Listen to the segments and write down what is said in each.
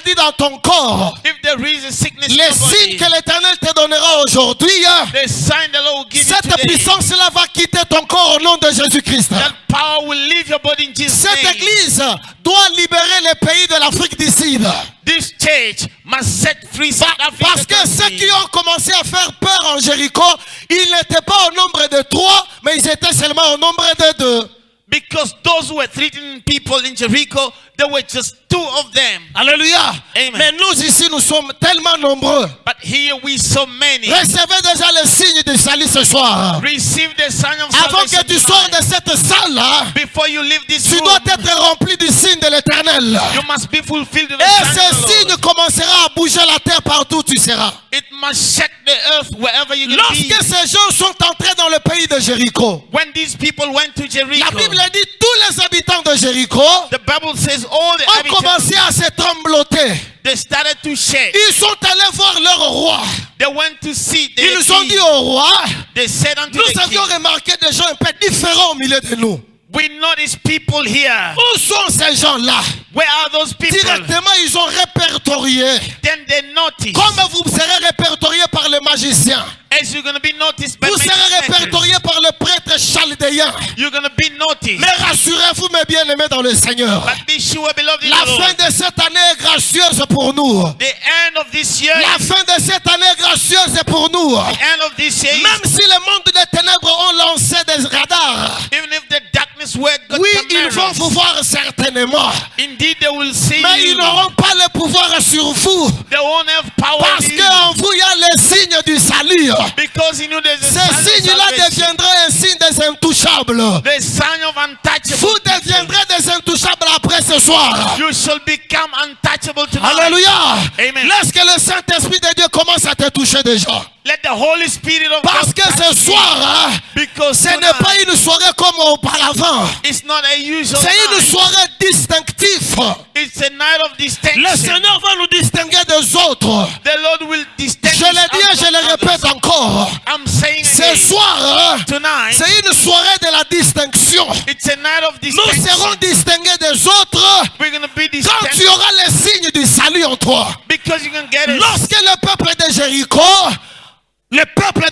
maladie dans ton corps, if there is a sickness in les your signes body, que l'Éternel te donnera aujourd'hui, the sign the Lord will give you cette today, puissance-là va quitter ton corps au nom de Jésus-Christ. that power will leave your body in Jesus' Cette name. église doit libérer les pays de l'Afrique du Sud. This church must set free South Parce Africa. que ceux qui ont commencé à faire peur en Jéricho, ils n'étaient pas au nombre de 3, mais ils étaient seulement au nombre de 2. Because those who were threatening people in Jericho, there were just 2 of them. Alléluia. Amen. Mais nous ici, nous sommes tellement nombreux. But here we so many. Recevez déjà le signe du salut ce soir. Receive the sign of Avant que salvation tu sors tonight. de cette salle-là, Before you leave this tu room, dois être rempli du signe de l'Éternel. you must be fulfilled with the Et sign ce of the signe Lord. commencera à bouger la terre partout où tu seras. It must shake the earth wherever you can Lorsque be. ces gens sont entrés dans le pays de Jéricho, When these people went to la Jericho, Bible dit tous les habitants de Jéricho the Bible says all the ont habitants, commencé à se trembloter. they started to shake. Ils sont allés voir leur roi. They went to see the Ils ont dit king. au roi, They said unto nous the avions king, remarqué des gens un peu différents au milieu de nous. we notice people here. Où sont ces gens-là? Where are those people? Directement, ils ont répertorié. Then they notice. Comme vous serez répertorié par le magicien, As you're going to be noticed by vous serez magicians, répertorié par le prêtre chaldéen. you're going to be noticed. Mais rassurez-vous, mes bien-aimés dans le Seigneur, But be sure, beloved in la the Lord, fin de cette année est gracieuse pour nous. the end of this year, La fin de cette année est gracieuse pour nous. the end of this year, Même si le monde des ténèbres ont lancé des radars, even if the darkness were got oui, ils vont cameras, vous voir certainement. indeed they will see Mais ils you. n'auront pas le pouvoir sur vous. They won't have power Parce in you. qu'en vous, il y a le signe du salut. Because you know there's a Ce sign of signe-là salvation. deviendra un signe des intouchables. The sign of untouchable. Vous deviendrez des intouchables après ce soir. You shall become untouchable tonight. Alléluia. Amen. Laisse que le Saint-Esprit de Dieu commence à te toucher déjà. Let the Holy Spirit of Parce God que touch ce you. soir, hein, Because ce n'est pas tonight, une soirée comme auparavant. it's not a usual C'est une night. soirée distinctive. It's a night of distinction. Le Seigneur va nous distinguer des autres. The Lord will distinguish Je le dis et us je from le répète others. encore. I'm saying Ce again, soir, hein, tonight, c'est une soirée de la distinction. it's a night of Nous distinction. serons distingués des autres We're going to be quand tu distinct auras le signe du salut en toi. because you can get it. Lorsque le peuple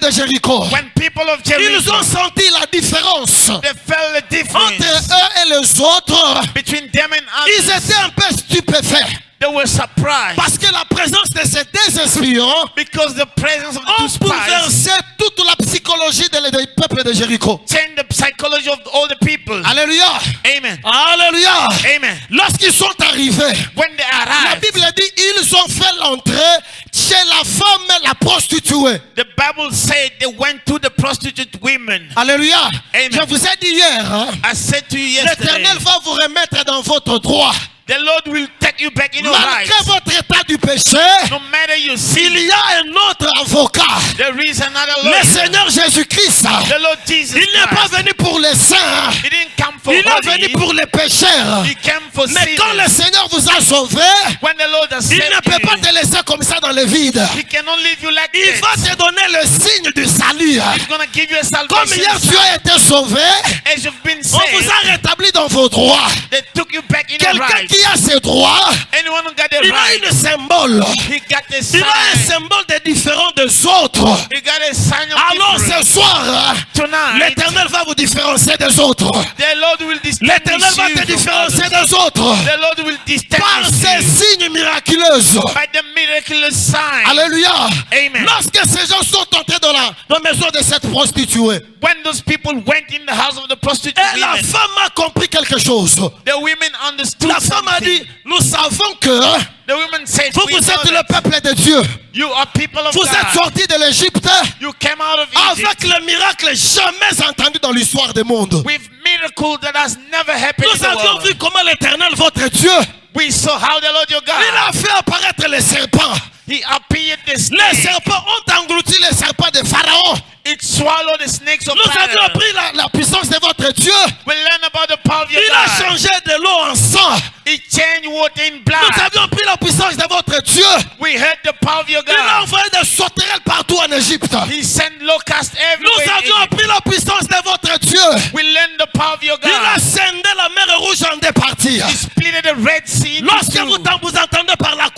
de Jéricho, When people of ils Jericho, ont senti la différence they felt the entre difference eux et les autres. between them and Ils others. étaient un peu stupéfaits They were surprised parce que la présence de ces deux espions because the presence of the two ont spies bouleversé toute la psychologie du peuple de Jéricho. changed the psychology of all the people. Alléluia. Amen. Alléluia. Amen. Lorsqu'ils sont arrivés, When they la arrived, Bible dit ils ont fait l'entrée chez la femme, la prostituée. the Bible said they went to the prostitute women. Alléluia. Amen. Je vous ai dit hier, hein, I said to you yesterday, l'Éternel va vous remettre dans votre droit. the Lord will take you back in your Malgré rights. votre état du péché, No matter you il sin, y a un autre avocat. there is another Le Lord. Seigneur Jésus-Christ. The Lord Jesus Il n'est pas Christ. venu pour les saints. He didn't come for Il est venu holy. pour les pécheurs. He came for Mais quand le sinners. Seigneur vous a sauvé, When the Lord has il saved ne peut pas you, te laisser comme ça dans le vide. He cannot leave you like Il this. va te donner le signe du salut. He's going to give you a Comme salvation. hier tu as été sauvé, As you've been on vous saved, a rétabli dans vos droits. they took you back in your Quelqu'un rights. qui a ses droits, Anyone who got the il a right, une symbole. he got a Il a un sign. symbole de différent des autres. He got a sign of Alors difference. ce soir, Tonight, l'Éternel va vous différencier des autres. the Lord will distinguish L'Éternel va you te from différencier others. des autres. The Lord will Par distinguish ces you signes miraculeux. by the miraculous sign. Alléluia. Amen. Lorsque ces gens sont entrés dans la maison de cette prostituée, When those people went in the house of the prostitute et la women, femme a compris quelque chose. the women understood La femme a dit, something. nous savons que The women said, vous, "We vous know êtes le that peuple de Dieu. you are people of Vous êtes God. sortis de l'Égypte You came out of avec Egypt le miracle jamais entendu dans l'histoire du monde. with miracle that has never happened in Nous the avions world. vu comment l'Éternel, votre Dieu, We saw how the Lord your il a God, fait apparaître les serpents. He appeared the Les snake. serpents ont englouti les serpents de Pharaon. It swallowed the snakes of Nous avions Pharaoh. appris la puissance de votre Dieu. We learn about the power of your Il a God. changé de l'eau en sang. He changed water in Nous blood. avions appris la puissance de votre Dieu. We heard the power of your Il a God. envoyé des sauterelles partout en Égypte. He sent locusts Nous everywhere. avions in Egypt. appris la puissance de votre Dieu. We learned the power of your Il a God. scindé la mer Rouge en deux parties. He split the Red Sea into Lorsque two. vous entendez par la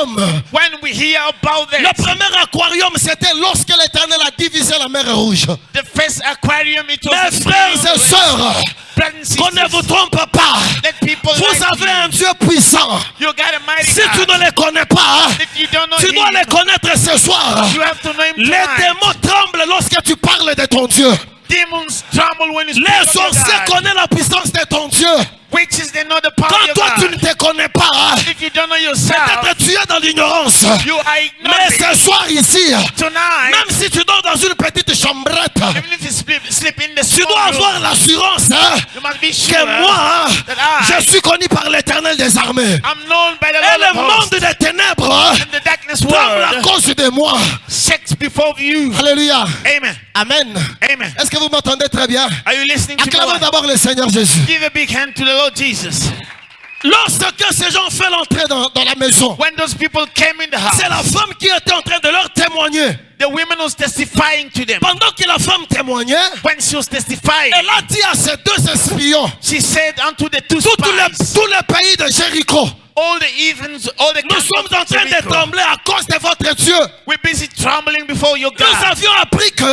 aquarium. When we hear about Le that, premier aquarium, c'était lorsque l'Éternel a divisé la mer Rouge. the first aquarium, it was Mes frères et sœurs, brothers and qu'on ne sisters, vous trompe pas. let people Vous like avez you. un Dieu puissant. You got a mighty Si tu God. ne les connais pas, If you don't know tu dois him, les connaître ce soir. you have to know him Les tonight. démons tremblent lorsque tu parles de ton Dieu. Demons tremble when you speak Les of your sorciers God. connaissent la puissance de ton Dieu. Witches, they know the power Quand of toi tu your ne God. te connais pas, If you don't know yourself, peut-être tu es dans l'ignorance. you are Mais ignoring. ce soir ici, Tonight, même si tu dors dans une petite chambrette, even if you sleep in the tu small dois avoir room, l'assurance you must be que sure moi, that I je suis connu par l'Éternel des armées. am known by the Et Lord le of hosts. monde des ténèbres And the darkness tremble à world cause de moi. shakes before you. Alléluia. Amen. Amen. Amen. Est-ce que vous m'entendez très bien? Are you listening to Acclamons me? d'abord le Seigneur Jésus. Give a big hand to the Lord Jesus. Lorsque ces gens font l'entrée dans la maison, When those people came in the c'est la house, femme qui était en train de leur témoigner. the women was testifying to them. Pendant que la femme témoignait, When she was testifying, elle a dit à ces deux espions, she said unto the two tout spies, le pays de Jéricho, all the heathens, all the nous sommes en train de Jericho, trembler à cause de votre Dieu. we're busy trembling before your Nous God. avions appris que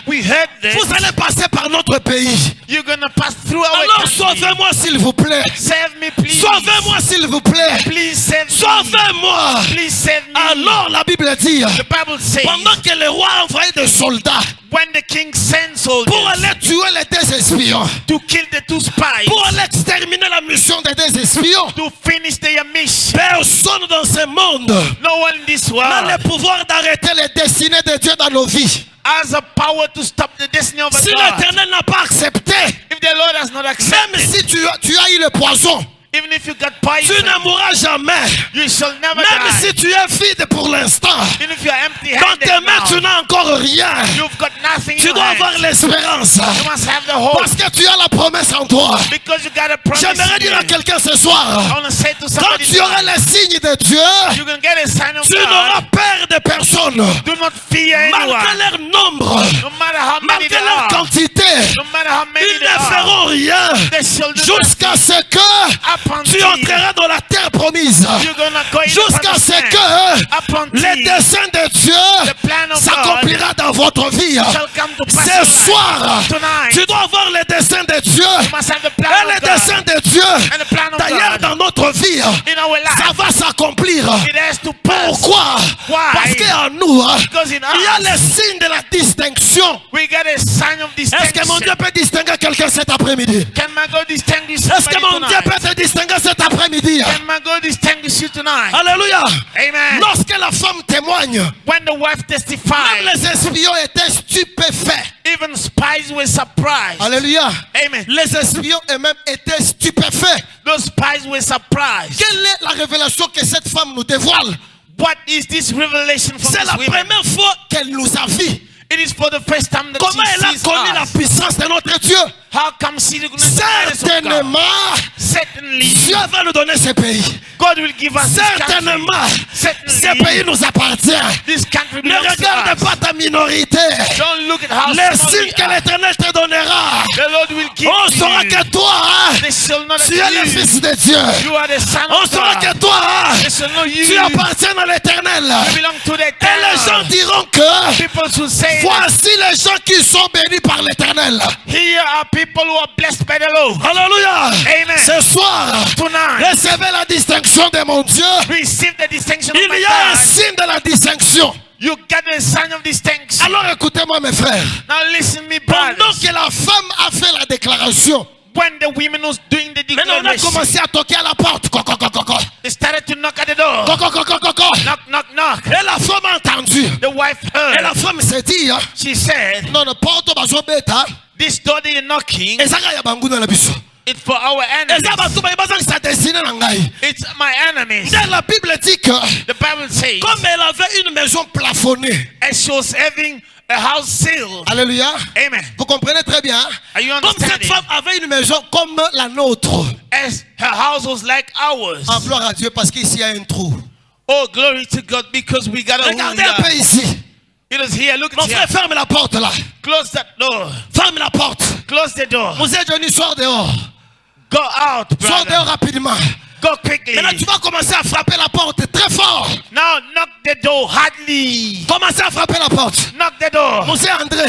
We heard vous this. allez passer par notre pays. You're gonna pass through our Alors country. sauvez-moi s'il vous plaît. Save me, please. Sauvez-moi s'il vous plaît. Please save me. Sauvez-moi. Please save me. Alors la Bible dit, The Bible says, pendant que le roi a envoyé des soldats when the king sent pour soldiers aller tuer les deux espions, to kill the two spies, pour aller exterminer la mission des deux espions, to finish their mission, personne dans ce monde no one in this n'a world le pouvoir d'arrêter les destinées de Dieu dans nos vies. has a power to stop the destiny of a Si God. l'Éternel n'a pas accepté, If the Lord has not même accepted, si tu as eu le poison, even if you got tu poison, ne mourras jamais. you shall never Même die. si tu es vide pour l'instant, Even if you are dans empty-handed tes mains tu now, n'as encore rien. you've got nothing in Tu your dois avoir hands. l'espérance. You must have the hope Parce que tu as la promesse en toi. because you got a promise. J'aimerais in dire à you. quelqu'un ce I soir, want to say to quand somebody, tu auras les signes de Dieu, you're going to get a sign of tu n'auras God. peur de personne. Do not fear Malgré anyone. leur nombre, No matter how many malgré there leur are, quantité, no matter how many ils there ne are, feront rien they shall do jusqu'à ce que upon tu thee. entreras dans la terre promise. You're going to go in Jusqu'à the ce promised land. que Upon les thee desseins de the Dieu plan of God s'accomplira dans votre vie. shall come to pass in your Ce life. soir, Tonight, tu dois avoir les desseins de Dieu. you must have the plan Et les of God desseins de Dieu, and the plan of d'ailleurs, God dans notre vie, in our ça life. va s'accomplir. It has to pass. Pourquoi? Why? Parce qu'en nous, Because in il y a us, les signes de la distinction. we got a sign of Est-ce que mon Dieu distinction. peut distinguer quelqu'un cet après-midi? Can my God distinguish Est-ce que somebody mon Dieu tonight? peut te distinguer cet après-midi? Can my God distinguish you tonight? Alléluia. Amen. Lorsque la femme témoigne, When the wife même testified, les espions étaient stupéfaits. even spies were surprised. Alléluia. Amen. Les espions eux-mêmes étaient stupéfaits. Those spies were surprised. Quelle est la révélation que cette femme nous dévoile? What is this revelation from C'est this la woman? première fois qu'elle nous a vus. It is for the first time that Comment elle a she sees connu la us. puissance de notre Dieu? How come she recognizes the goodness of God? Certainement, Certainly, Dieu va nous donner ce pays. God will give us this country. Certainement, ce Certainly, pays nous appartient. this country Ne belongs to regarde us. pas ta minorité. Don't look at how Les small signes we que are. l'Éternel te donnera, The Lord will give on to saura you. que toi, They shall not tu es le accuse. Fils de Dieu. You are the son On of saura God. que toi, They shall know you. tu appartiens à l'Éternel. You belong to the Et les gens eternal. diront que People should say, voici les gens qui sont bénis par l'Éternel. here are people who are blessed by the Lord. Alléluia. Amen. Ce soir, Tonight, recevez la distinction de mon Dieu. receive the distinction of Il my y a un God. signe de la distinction. You got the sign of distinction. Alors écoutez-moi mes frères. Now listen me, Pendant brothers. que la femme a fait la déclaration, When the women was doing the maintenant on a declaration, commencé à toquer à la porte. Coco, coco, coco. they started to knock at the door. Coco, coco, coco. Knock, knock, knock. Et la femme a entendu. The wife Et la heard. femme s'est dit, hein, She said, non, non, porte bazo beta. this door that you're knocking, Ezaka ya banguna na biso. it's for our Eza enemies. bato ba bazang sa destiné na ngai. It's my enemies. Et la Bible dit que The Bible says, comme elle avait une maison plafonnée. as she was having a house sealed. Alléluia. Amen. Vous comprenez très bien. Hein? Are you Comme cette understanding? femme avait une maison comme la nôtre. As her house was like ours. En gloire à Dieu parce qu'ici il y a un trou. Oh, glory to God, because we got a Regardez un peu ici. It is here. Look Mon at here. frère, ferme la porte là. Close that door. Ferme la porte. Close the door. Vous êtes venu, sors dehors. Go out, Sors brother. dehors rapidement. Go quickly. Maintenant tu vas commencer à frapper la porte très fort. Now So hardly Commencez à frapper la porte. knock the door. Monsieur André,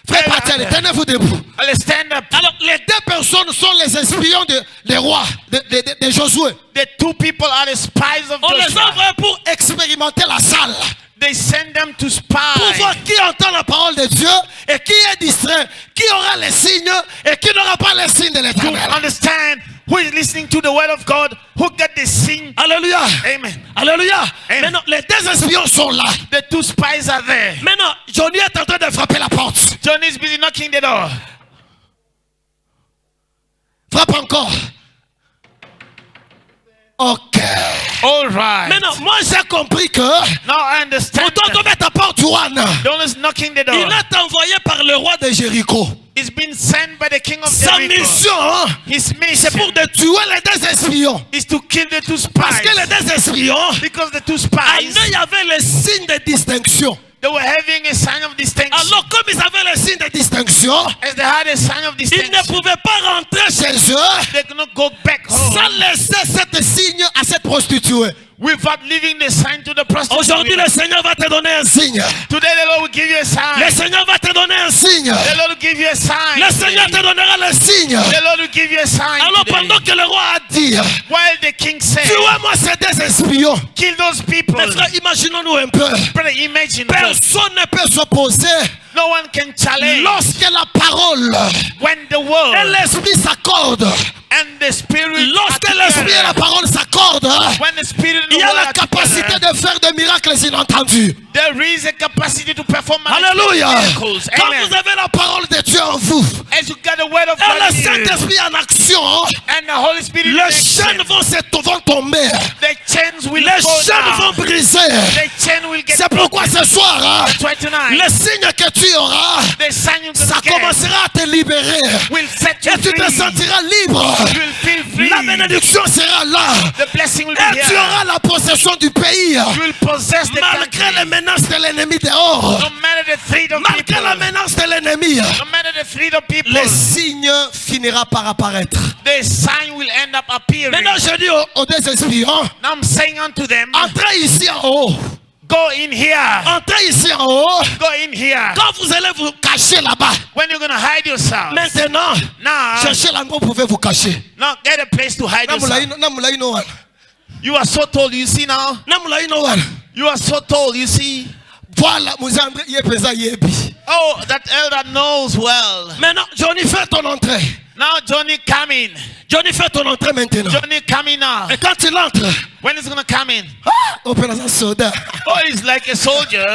frère Patel, tenez-vous debout. Let's stand up. Alors, les deux personnes sont les espions des rois, de Josué. The two people are the spies of On les Joshua. envoie pour expérimenter la salle. They send them to Pour voir spy. qui entend la parole de Dieu et qui est distrait, qui aura les signes et qui n'aura pas les signes de To l'éternel. understand who is listening to the word of God, who get the sin. Alléluia. Amen. Alléluia. Amen. Maintenant, les deux espions sont là. The two spies are there. Maintenant, Johnny est en train de frapper la porte. John is busy knocking the door. Frappe encore. Ok. All right. Maintenant, moi j'ai compris que Now I understand. pour toi mettre ta porte, Juan, John is knocking the door. il est envoyé par le roi de Jéricho. He's been sent by the king of Sa Jericho. mission, hein, His c'est pour mission de tuer les deux espions. is to kill the two Parce spies. que les deux espions, Because the two en spies, eux, il y avait les signes de distinction. they were having a sign of distinction. Alors, comme ils avaient les signes de distinction, As they had a sign of ils ne distinction, pouvaient pas rentrer chez eux they could not go back home sans laisser cette signe à cette prostituée. without leaving the sign to the prostitute. Aujourd'hui, le Seigneur va te donner un signe. Today the Lord will give you a sign. Le Seigneur va te donner un signe. The Lord will give you a sign. Le Seigneur te donnera le signe. The Lord will give you a sign. Alors, today. pendant que le roi a dit, While the king said, tuez-moi ces deux espions. kill those people. Mes frères, imaginons-nous un peu. Brother, imagine. Personne ne peut s'opposer No one can challenge lorsque la parole when the et word l'esprit s'accordent. and the spirit Lorsque are l'esprit et la together. parole s'accordent, When the spirit and il the y a word la are capacité together, de faire des miracles inentendus. there is a capacity to perform Alléluia. miracles. Quand Amen. vous avez la parole de Dieu en vous As you got the word of et God le in you, Saint-Esprit en action, and the Holy Spirit in les action, chaînes vont tomber. the chains will Les go chaînes vont down. briser. The chain will get C'est pourquoi ce soir, hein, That's why tonight, le signe que tu auras, the sign you're ça gonna get commencera à te libérer. will set you Et tu te free. sentiras libre. You will feel free. La bénédiction sera là. The blessing will be Et tu here. auras la possession du pays. You will possess the Malgré country. les menaces de l'ennemi dehors. No matter the threat of Malgré people. la menace de l'ennemi. No matter the threat of people. Le signe finira par apparaître. The sign will end up appearing. Maintenant, je dis aux deux espions, Now I'm saying unto them, entrez ici en haut. go in here. Entrez ici en haut. Go in here. Quand vous allez vous cacher là-bas. When you're going to hide yourself. Maintenant, Now, cherchez l'endroit où vous pouvez vous cacher. now get a place to hide yourself. Namulayi no one. You are so tall, you see now. Namulayi no one. You are so tall, you see. Voilà, Mouzandre, yepeza yebi. Oh, that elder knows well. Maintenant, Johnny, fais ton entrée. Now Johnny coming. Johnny, fais ton entrée maintenant. Johnny coming now. Et quand il entre, When is going to come in? opération soldat. Oh, he's like a soldier.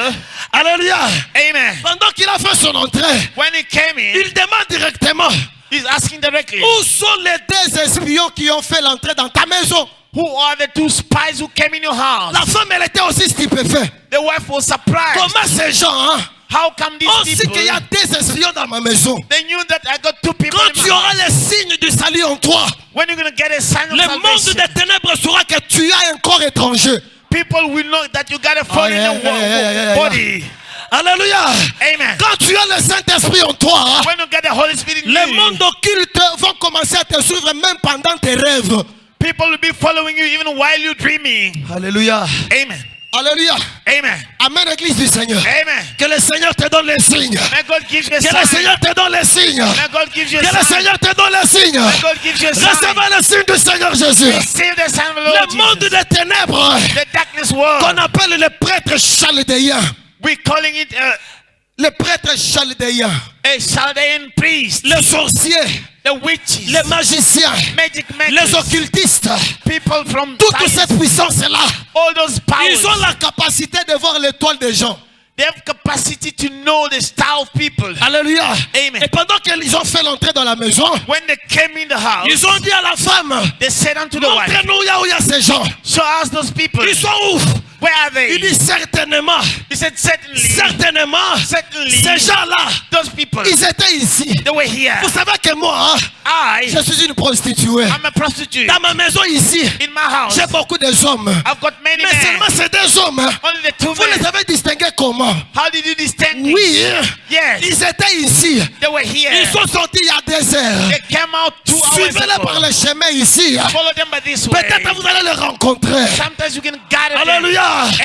Alléluia. Amen. Pendant qu'il a fait son entrée, When he came in, il demande directement, he's asking directly, où sont les deux espions qui ont fait l'entrée dans ta maison? who are the two spies who came in your house? La femme, elle était aussi stupéfaite. The wife was surprised. Comment ces gens, hein? How come these On sait people, qu'il y a deux espions dans ma maison. they knew that I got two people Quand in tu my auras house. les signes du salut en toi, When you're going to get a sign of le monde salvation, des ténèbres saura que tu as un corps étranger. people will know that you got a fall yeah, in the yeah. body. Alléluia. Amen. Quand tu as le Saint-Esprit en toi, hein, When you get the Holy Spirit in les you, mondes occultes vont commencer à te suivre même pendant tes rêves. people will be following you even while you're dreaming. Alléluia. Amen. Alléluia. Amen. Amen, Église du Seigneur. Amen. Que le Seigneur te donne les signes. May God give you a Que le sign. Seigneur te donne les signes. May God give you a Que le sign. Seigneur te donne les signes. May God give you a sign. Recevez le signe du Seigneur Jésus. Receive the sign of the Lord Le monde Jesus. des ténèbres The darkness world. qu'on appelle les prêtres chaldéens. We're calling it Les prêtres chaldéens. a Chaldean priest. Les sorciers. The witches. Les magiciens. Magic Les makers. occultistes. People from Toute science. cette puissance-là. All those powers. Ils ont la capacité de voir l'étoile des gens. They have capacity to know the style of people. Alléluia. Amen. Et pendant qu'ils ont fait l'entrée dans la maison, When they came in the house, ils ont dit à la femme, they said unto the wife, montrez-nous où il y a ces gens. show us those people. Ils sont où? Where are they? Il dit certainement, He said, certainly. certainement, ces gens-là, Those people. ils étaient ici. They were here. Vous savez que moi, hein, je suis une prostituée. I'm a prostitute. Dans ma maison ici, In my house, j'ai beaucoup de hommes. I've got many Mais seulement men. ces deux hommes, hein, Only the two vous les men. avez distingués comment? How did you distinguish? Oui, Yes. ils étaient ici. They were here. Ils sont sortis il y a des heures. They came out 2 hours Suivez-les par ago. le chemin ici. Follow them by this way. Peut-être vous allez les rencontrer. Sometimes you can gather them. Alléluia.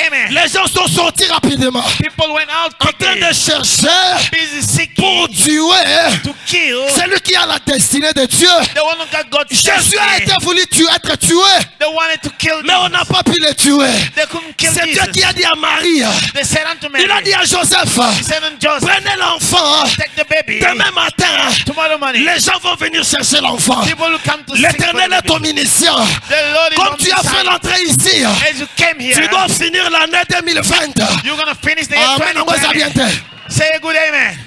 Amen. Les gens sont sortis rapidement. People went out En train quickly, de chercher busy pour seeking tuer to kill celui qui a la destinée de Dieu. the one who got God's Jésus a destiny. été voulu être tué, They wanted to kill mais on Jesus. n'a pas pu le tuer. They couldn't kill C'est Dieu Jesus. qui a dit à Marie, They said unto Mary, il a dit à Joseph, he said unto Joseph, prenez l'enfant. take the baby. Demain matin, Tomorrow morning, les gens vont venir chercher l'enfant. people will come to seek for the L'Éternel est ton baby. mission. The Lord is Comme on tu as this fait side. l'entrée ici, As you came here, tu dois finir l'année 2020. you're going to finish the year Amen. On va 2020. bien. Say a good amen.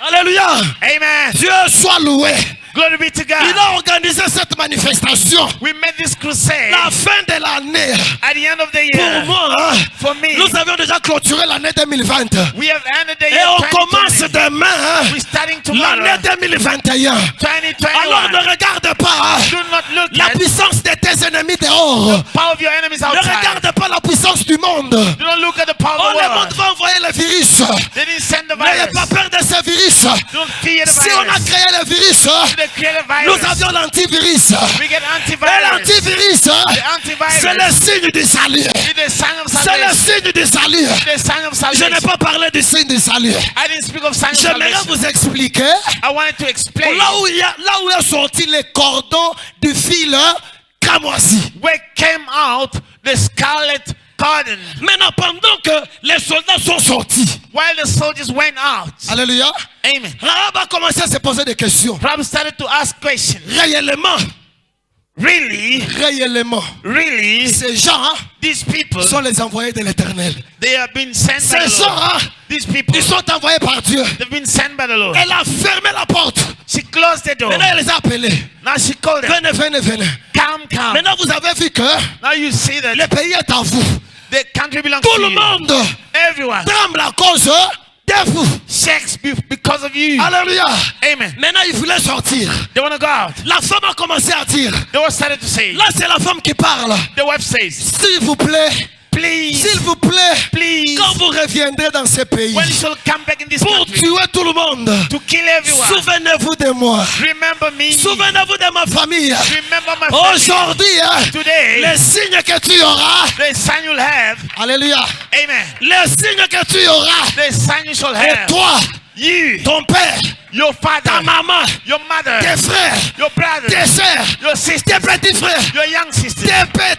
Alléluia. Amen. Dieu soit loué. Glory be to Il God. a organisé cette manifestation. We made this crusade La fin de l'année. at the end of the Pour year. moi, hein, For me, nous avions déjà clôturé l'année 2020. we have ended the Et year on commence 2020. demain hein, We're starting tomorrow, l'année 2021. 2021. Alors ne regarde pas hein, Do not look la at puissance de tes ennemis dehors. the power of your enemies Ne outside. regarde pas la puissance du monde. Do not look at the power Oh, of le the monde world. va envoyer le virus. They didn't send the N'ayez virus. pas peur de ce virus. Don't fear the Si on a virus. créé le virus, They create a nous virus. avions l'antivirus. We get Et antivirus. l'antivirus, The c'est antivirus le signe du salut. is the sign of C'est le salvation. signe du salut. The sign of Je salvation. n'ai pas parlé du signe du salut. I didn't speak of sign of J'aimerais salvation. vous expliquer I wanted to explain là où est sorti les cordons du fil cramoisi. where came out the scarlet cordon Maintenant, pendant que les soldats sont sortis, while the soldiers went out. alléluia, Amen. Rahab a commencé à se poser des questions. Rahab started to ask questions. Réellement, Really? Really? ces gens These people, sont les envoyés de l'Éternel. they have been sent by Ces the gens, Lord. These people, ils sont envoyés par Dieu. they've been sent by the Lord. Elle a fermé la porte. She closed the door. Maintenant, elle les a appelés. Now she called them. Venez. Come. Maintenant, vous avez vu que Now you see that le pays est à vous. the country belongs Tout to le you. monde Everyone tremble à cause de vous. shakes because of you. Alléluia. Amen. Maintenant, il voulait sortir. They want to go out. La femme a commencé à dire. They were started to say. Là, c'est la femme qui parle. The wife says, S'il vous plaît, please, please, quand vous reviendrez dans ce pays, when you shall come back in this pour country tuer tout le monde, to kill everyone, souvenez-vous de moi. remember me. Souvenez-vous de ma famille. Remember my family. Aujourd'hui, hein, Today, les signes que tu auras, the sign you'll have. alléluia, Amen. les signes que tu auras, The sign you shall et have. toi, You, ton père, your ta father, maman, your mother, tes frères, your brother, tes soeurs, your tes sister, petits frères, your young sister,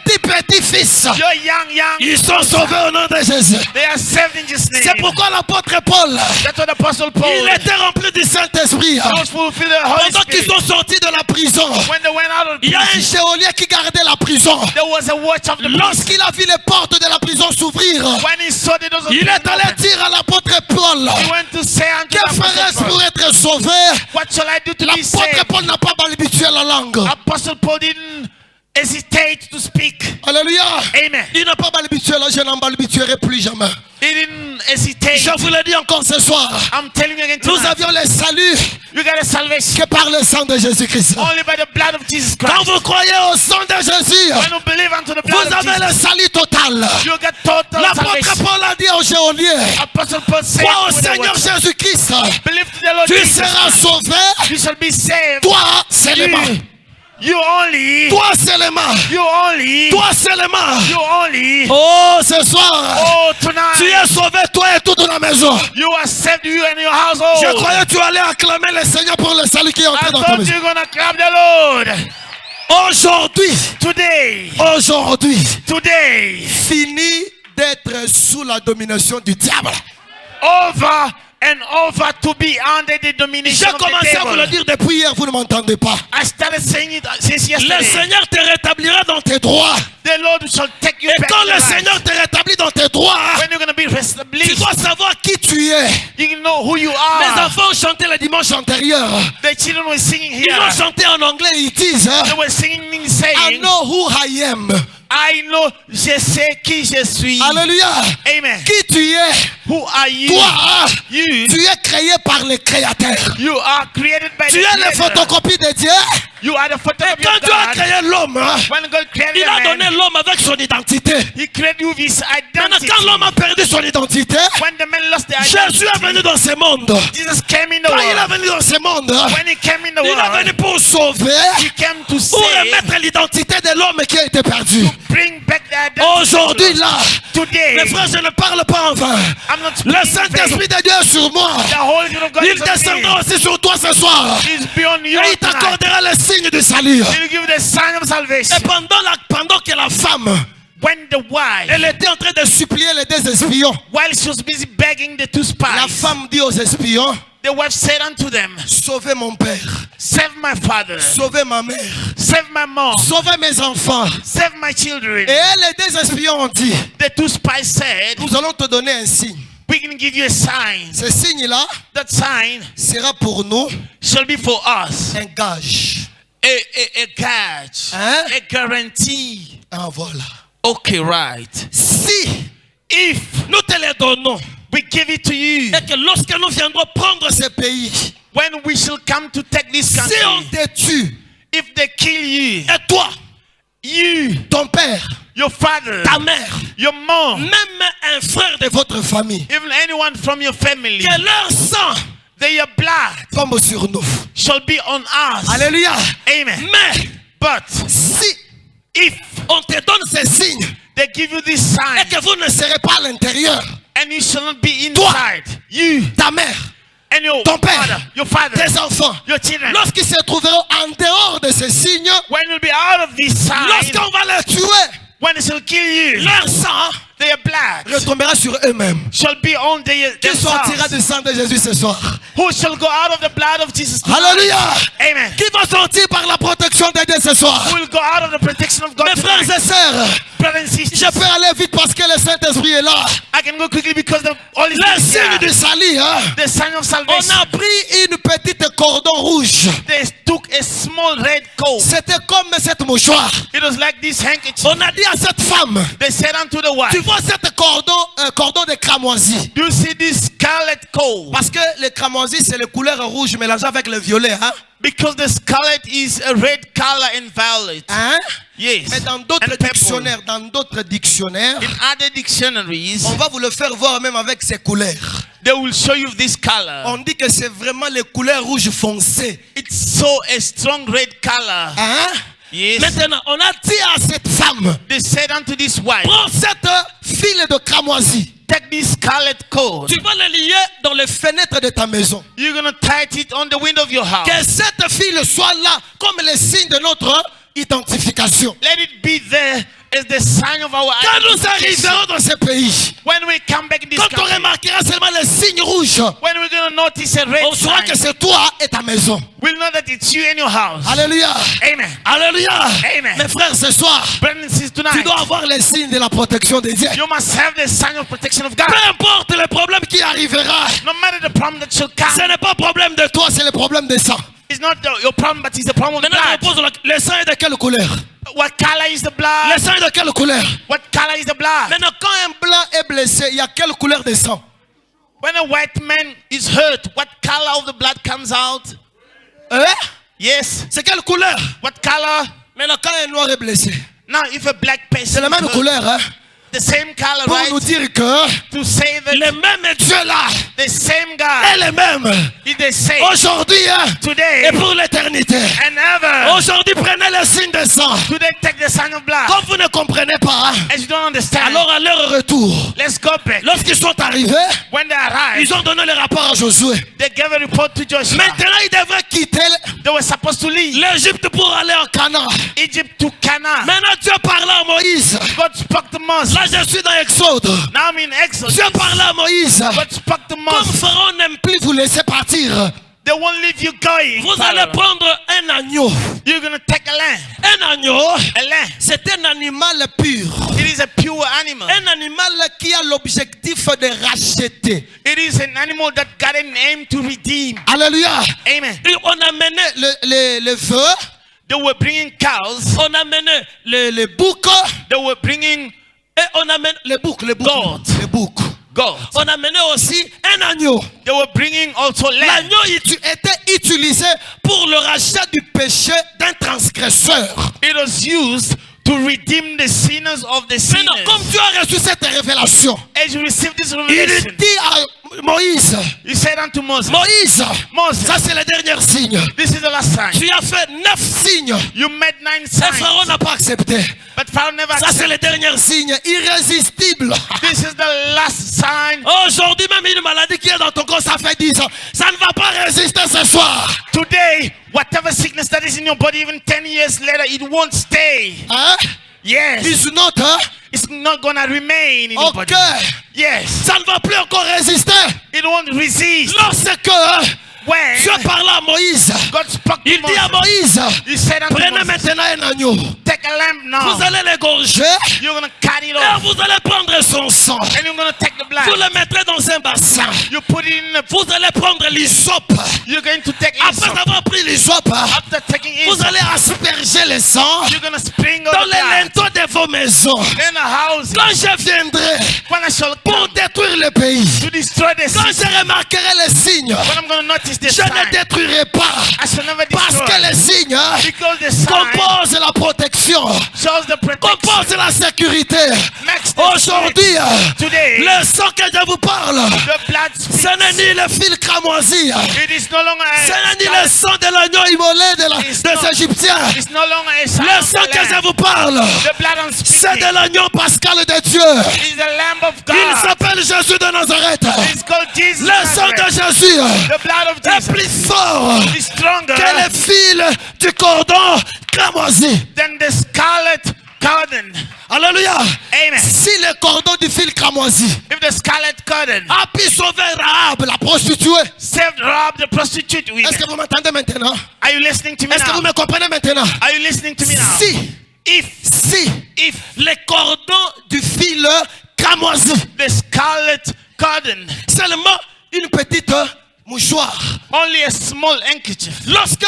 tes petits-fils, your young. ils sont sauvés au nom de Jésus. They are saved in Jesus' name. C'est pourquoi l'apôtre Paul, That's what Apostle Paul il était rempli du Saint-Esprit. was fulfilled the Holy Pendant qu'ils Spirit. sont sortis de la prison, When they went out of il y a un prison, geôlier qui gardait la prison. there was a watch of the prison. Lorsqu'il a vu les portes de la prison s'ouvrir, When he saw the doors of il prison est allé open, dire à l'apôtre Paul, he went to say unto que the Apostle ferais-je Paul, pour être sauvé? what shall I do to be L'apôtre saved? Paul n'a pas balbutié la langue. Apostle Paul didn't hesitate to speak. Alléluia. Amen. Il n'a pas balbutié là, je n'en balbutierai plus jamais. He didn't hesitate. Je vous le dis encore ce soir. I'm telling you again Nous tonight. avions le salut You got a salvation que par le sang de Jésus-Christ. only by the blood of Jesus Quand Christ. vous croyez au sang de Jésus, When you believe unto the vous blood of avez le Jesus, salut total. you get total L'apôtre salvation. Paul a dit au geôlier, Apostle Paul said crois au to the Seigneur watchman, Jésus-Christ, believe to the Lord tu Jesus seras Christ. sauvé, You shall be saved. toi seulement. You only. Toi seulement. You only. Toi seulement. You only. Oh, ce soir, Oh, tonight. tu es sauvé, toi et toute la maison. You are saved, you and your household. Je croyais que tu allais acclamer le Seigneur pour le salut qui est I entré dans ta thought maison. you were going to clap the Lord. Aujourd'hui, Today, fini d'être sous la domination du diable. over and over to be under the domination J'ai of the commencé à vous le devil. dire depuis hier, vous ne m'entendez pas. I started saying it since Le yesterday. Seigneur te rétablira dans tes droits. The Lord shall take you Et back quand to le life. Seigneur te rétablit dans tes droits, When you're going to be tu restablished, dois savoir qui tu es. you know who you Mes are. enfants ont chanté le dimanche antérieur. The children were singing Ils here. ont chanté en anglais, ils disent, They were singing, I saying, know who I am. I know, je sais qui je suis. Alléluia. Amen. Qui tu es. Who Who are you? Toi, hein, You. tu es créé par le Créateur. You are created by Tu the es la Creator. photocopie de Dieu. You are the photocopy Quand of Dieu a God. créé l'homme, hein, When God created il a a donné man, l'homme avec son identité. He created you with his Maintenant, identity. quand l'homme a perdu son identité, When the man lost the Jésus est venu identity, dans ce monde. Jesus came in the Quand il est world. venu dans ce monde, When He came in the il est world, venu pour sauver, He came to pour save, remettre l'identité de l'homme qui a été perdu. bring back the identity. Aujourd'hui, là, Today, mes frères, je ne parle pas en vain. I'm not Le speaking in vain. Saint-Esprit de Dieu est sur moi. The Holy Spirit of God Il is on me. descendra aussi sur toi ce soir. He's beyond you Et il tonight. t'accordera le signe du salut. He will give you the sign of salvation. Et pendant que la femme, When the wife, elle était en train de supplier les deux espions, while she was busy begging the two la spies, femme dit aux espions, the wife said unto them, sauvez mon père, save my father, sauvez ma mère, save my mom, sauvez mes enfants. save my children. Et les deux espions ont dit, The two spies said, nous allons te donner un signe. we can give you a sign. Ce signe-là That sign sera pour nous shall be for us un gage. a gauge, Hein? a guarantee. Ah voilà. Okay, right. Si If nous te les donnons, we give it to you, et que lorsque nous viendrons prendre ce pays, when we shall come to take this si on country, te tue, if they kill you, et toi, you, ton père, your father, ta mère, your mom, même un frère de votre famille, even anyone from your family, que leur sang their blood tombe sur nous. shall be on us. Alléluia. Amen. Mais But si if on te donne ces signes they give you this et sign que vous ne serez pas à l'intérieur, and you shall not be Toi. inside, you ta mère, and your ton père, father, your father, tes enfants, your children, lorsqu'ils se trouveront en dehors de ces signes, when you'll be out of this sign, lorsqu'on va les tuer, when they shall kill you, leur sang their blood retombera sur eux-mêmes. shall be on Qui sortira themselves. du sang de Jésus ce soir? Who shall go out of the blood of Jesus tonight? Alléluia. Amen. Qui va sortir par la protection de Dieu ce soir? Who will go out of the protection of God Mes frères tonight? et sœurs, Brothers and sisters, je peux aller vite parce que le Saint-Esprit est là. I can go quickly because the Holy Le Spirit is signe du here. salut, hein? The sign of On salvation. a pris une petite cordon rouge. They took a small red coat. C'était comme cette mouchoir. It was like this handkerchief. On a dit à cette femme, They said unto the tu wife, vois cette cordon de cramoisi. do you see this scarlet coat? Parce que le cramoisi, c'est le couleur rouge mélangé avec le violet. Hein? Because the scarlet is a red color and violet. Hein? Yes. Mais dans d'autres And purple. dictionnaires, In other dictionaries, on va vous le faire voir même avec ces couleurs. they will show you this color. On dit que c'est vraiment les couleurs rouge foncé. It's so a strong red color. Hein? Yes. Maintenant, on a dit à cette femme, They said unto this wife, prends cette file de cramoisi. take this scarlet coat. Tu vas le lier dans les fenêtres de ta maison. You're going to tie it on the window of your house. Que cette file soit là comme le signe de notre identification. Let it be there as the sign of our Quand nous identification. arriverons dans ce pays, When we come back in this quand on country, remarquera seulement le signe rouge, when we're going to notice a red on saura que sign, c'est toi et ta maison. we'll know that it's you and your house. Alléluia. Amen. Alléluia. Amen. Mes frères, ce soir, Brothers and sisters, tu tonight, dois avoir le signe de la protection de Dieu. you must have the sign of protection of God. Peu importe le problème qui arrivera, No matter the problem that shall ce come, n'est pas problème de toi, c'est le problème de sang. it's not your problem, but it's the problem of Maintenant, je blood. pose le sang est de quelle couleur? What color is the Le blood? sang est de quelle couleur? What color is the blood? Maintenant, quand un blanc est blessé, il y a quelle couleur de sang? When a white man is hurt, what color of the blood comes out? Hein? Yes. C'est quelle couleur? What color? Maintenant, quand un noir est blessé, Now, if a black person c'est la même is hurt, couleur, hein? the same color, Pour right? nous dire que To say that le même Dieu là the same est God le même is the same aujourd'hui hein, today et pour l'éternité. and ever. Aujourd'hui, prenez le signe de sang. Today, take the sign of blood. Comme vous ne comprenez pas, hein, As you don't understand, alors à leur retour, let's go back. lorsqu'ils sont arrivés, When they arrived, ils ont donné le rapport à Josué. they gave a report to Joshua. Maintenant, ils devraient quitter They were supposed to leave l'Égypte pour aller en Canaan. Egypt to Canaan. Maintenant, Dieu parlait à Moïse. God spoke to Moses. Là, je suis dans Exode. Now I'm in Exodus. Dieu parlait à Moïse. God spoke to Comme Moses. Pharaon n'aime plus vous laisser partir, They won't leave you going. vous allez prendre un agneau. You're going to take a lamb. Un agneau, A lamb. c'est un animal pur. It is a pure animal. Un animal qui a l'objectif de racheter. It is an animal that got an aim to redeem. Alléluia. Amen. Et on a mené le feu, They were bringing cows. on a mené le bouc, They were bringing et on a mené le bouc, Goat. le bouc. goats. On amenait aussi un agneau. They were bringing also lamb. L'agneau était utilisé pour le rachat du péché d'un transgresseur. It was used to redeem the sinners of the Maintenant, sinners. comme tu as reçu cette révélation, As you receive this il revelation, dit à Moïse, you said unto Moses, Moïse, Moses, ça c'est le dernier signe. this is the last sign. Tu as fait 9 signes. You made 9 Et signs, Pharaon n'a pas accepté. but Pharaoh never Ça c'est accepted. le dernier signe, irrésistible. This is the last sign. Aujourd'hui même une maladie qui est dans ton corps, ça fait 10 ans. Ça ne va pas résister ce soir. Today, whatever sickness that is in your body, even 10 years later, it won't stay. Hein? Yes. It's not, hein? It's not gonna remain in your Ok. body. Yes. Ça ne va plus encore résister. It won't resist. Lorsque When Dieu parlait à Moïse, God spoke to il dit à Moses, Moïse, He said unto prenez Moses, maintenant un agneau. take a lamb now. Vous allez l'égorger You're gonna cut it et off. vous allez prendre son sang. And you're gonna take the blood. Vous le mettrez dans un bassin. You put it in a, Vous allez prendre l'hysope. you're going to take Après hyssop. avoir pris l'hysope, After taking vous hyssop, allez asperger le sang you're gonna sprinkle dans the les blood linteaux de vos maisons. in the house. Quand je viendrai When I shall pour come détruire le pays, to destroy the quand city, je remarquerai les signes, when I'm gonna notice the je ne sign, détruirai pas. I shall never Parce destroy. que les signes Because the sign composent la protection, shows the protection. composent la sécurité. Makes the Aujourd'hui, Today, le sang que je vous parle, the blood speaks. ce n'est ni le fil cramoisi, It is no longer ce a n'est ni le sang de l'agneau immolé des Égyptiens. It's no longer a sign Le of sang the que je lamb. vous parle, The blood I'm c'est speaking de l'agneau pascal de Dieu. is the Lamb of Il God. s'appelle Jésus de Nazareth. It's called Jesus. Le sang de Nazareth. Jésus The blood of est Jesus plus fort is stronger que les fils du cordon cramoisi. than the scarlet curtain. Alléluia. Amen. Si le cordon du fil cramoisi If the scarlet curtain a pu sauver Rahab, la prostituée, saved Rahab the prostitute woman. est-ce que vous m'entendez maintenant? Are you listening to me Est-ce que vous now? me comprenez maintenant? Are you listening to me now? Si If les cordons du fil cramoisi, the scarlet curtain, seulement une petite mouchoir, only a small handkerchief, lorsque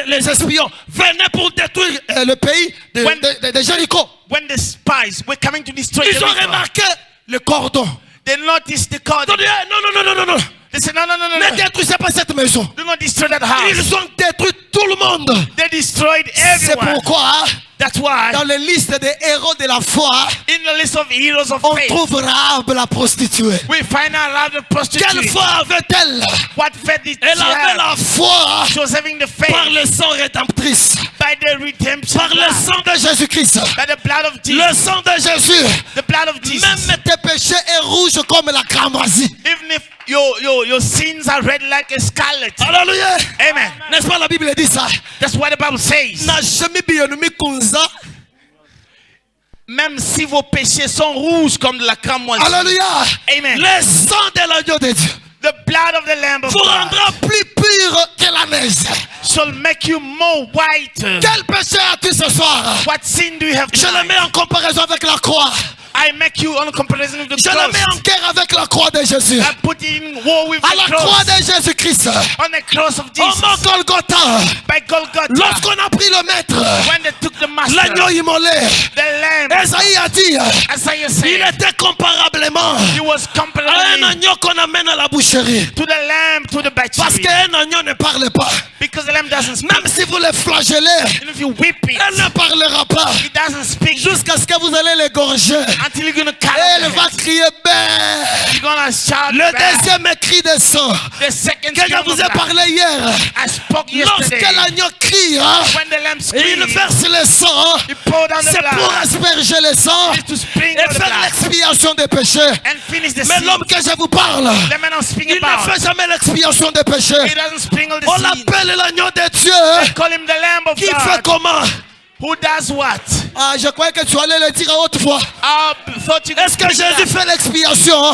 les espions venaient pour détruire le pays de Jéricho, when the spies were coming to destroy ils ont Jericho, remarqué le cordon. they noticed the Ils ont curtain. dit, non. They said, no, Ne détruisez pas cette maison. do not destroy that house. Ils ont détruit tout le monde. They destroyed C'est everyone. pourquoi, That's why dans les listes des héros de la foi, in the list of heroes of on faith, trouve Rahab la prostituée. we find out Rahab the Quelle prostitute. foi avait-elle? What faith did she Elle avait have? la foi She was having the par faith le sang rédemptrice, by the redemption par le blood, sang de Jésus-Christ. by the blood of Le Jesus. sang de Jésus, The blood of Jesus. même tes péchés est rouge comme la cramoisie. Even if your sins are red like a scarlet. Alléluia. Amen. N'est-ce pas la Bible dit ça? That's what the Bible says. Na jamais biyonumi kunza. Même si vos péchés sont rouges comme de la cramoisie. Alléluia. Amen. Le sang de l'agneau de Dieu The blood of the Lamb of vous God rendra plus pur que la neige. shall make you more white. Quel péché as-tu ce soir? What sin do you have Je le mets tonight? en comparaison avec la croix. I make you on comparison with the Je le mets cross. en guerre avec la croix de Jésus. I put it in war with À the la croix cross. de Jésus-Christ. On the cross of Au Jesus. mont Golgotha. By Golgotha. Lorsqu'on a pris le maître, When they took the master, l'agneau immolé, the lamb, Esaïe a dit, Isaiah il said, était comparablement he was à un comparable agneau qu'on amène à la boucherie. to the lamb, to the Parce butchery. qu'un agneau ne parle pas. Because the lamb doesn't speak. Même si vous le flagellez, And if you whip it, elle ne parlera pas. it doesn't speak. Jusqu'à ce que vous allez l'égorger. Until you're going to cut Elle off the va head. crier ben. You're going to shout Le back. deuxième cri de sang The second que je scream vous of ai blood. parlé hier. I spoke Lorsque yesterday. l'agneau crie, hein, When the lamb et il screams, verse le sang, he poured down the c'est pour blood. asperger le sang It's to sprinkle et the faire blood l'expiation des péchés. and finish the Mais sin. l'homme que je vous parle, The man I'm speaking il ne about, fait jamais l'expiation des he péchés. doesn't sprinkle the On sin. l'appelle l'agneau de Dieu. They call him the lamb of Qui fait God. comment? Who does what? Ah, je croyais que tu allais le dire à haute voix. I thought you could Est-ce que speak Jésus that. fait l'expiation?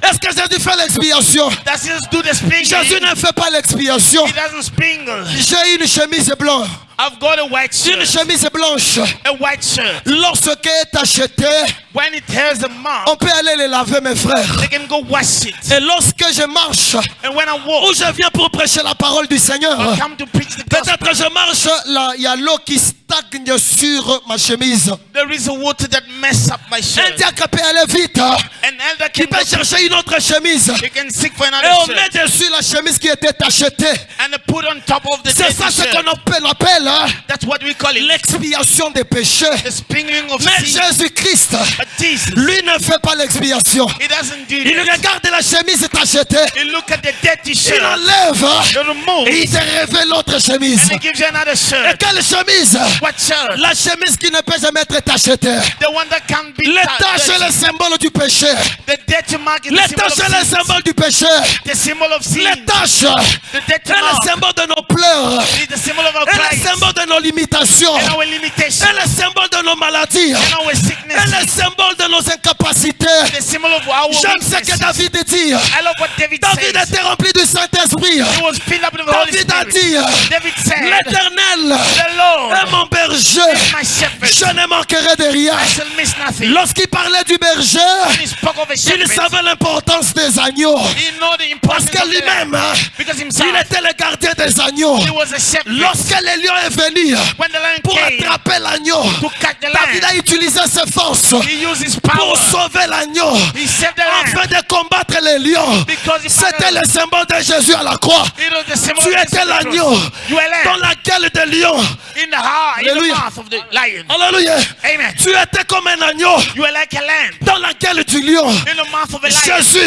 Est-ce que Jésus fait l'expiation? Does Jesus do the sprinkling? Jésus ne fait pas l'expiation. He doesn't sprinkle. J'ai une chemise blanche. I've got a white Une shirt. chemise blanche. A white shirt. Lorsque est acheté, When it has a mark, on peut aller les laver, mes frères. they can go wash it. Et lorsque je marche, And when I où walk, je viens pour prêcher la parole du Seigneur, I come to preach the gospel. peut-être je marche, là, il y a l'eau qui stagne sur ma chemise. There is a water that mess up my Un shirt. diacre peut aller vite. And elder qui can peut go chercher une autre chemise. he can seek for Et another on met shirt dessus la chemise qui était achetée. and put on top of the C'est dirty ça ce shirt. qu'on appelle hein, That's what we call it. l'expiation des péchés. The sprinkling of Mais sin. Jésus-Christ, But Jesus, lui ne fait pas l'expiation. he doesn't do Il that. regarde la chemise achetée. He look at the dirty Il shirt. enlève hein, He removes et il te révèle l'autre chemise. and he gives you another Et shirt. quelle chemise? What shirt? La chemise qui ne peut jamais être tachetée. The one that can be Les taches est le dirty. symbole du péché. The dirty mark is Les the symbol taches est le of sin. symbole du péché. The symbol of sin. Les taches The dirty est le mark symbole de nos pleurs. is the symbol of our Et le Christ symbole de nos limitations. and our limitation Et le symbole de nos maladies. and our Et sickness. le symbole de nos incapacités. The symbol of our J'aime ce que weaknesses. David dit. I love what David David says. était rempli du Saint-Esprit. He was filled up with the Holy David a Spirit. dit, David said, l'Éternel the Lord est mon berger. is my shepherd. Je ne manquerai de rien. I shall miss nothing. Lorsqu'il parlait du berger, When he spoke of a il shepherd, savait l'importance des agneaux. he know the Parce importance que of the lui-même, lamb. Because himself, il était le gardien des agneaux. he was a shepherd. Lorsque le lion est venu When the lion pour came attraper l'agneau, to catch the David lamb, a utilisé ses forces he used his power. pour sauver l'agneau. He saved the lamb Afin de combattre les lions. because he C'était le symbole de Jésus à la croix. It was the symbol Tu of the étais cross. l'agneau You were dans lamb la gueule de lion. in the heart, in the Hallelujah. mouth of the lion. Alléluia. Amen. Tu étais comme un agneau You were like a lamb dans la gueule du lion. in the mouth of a lion. Jésus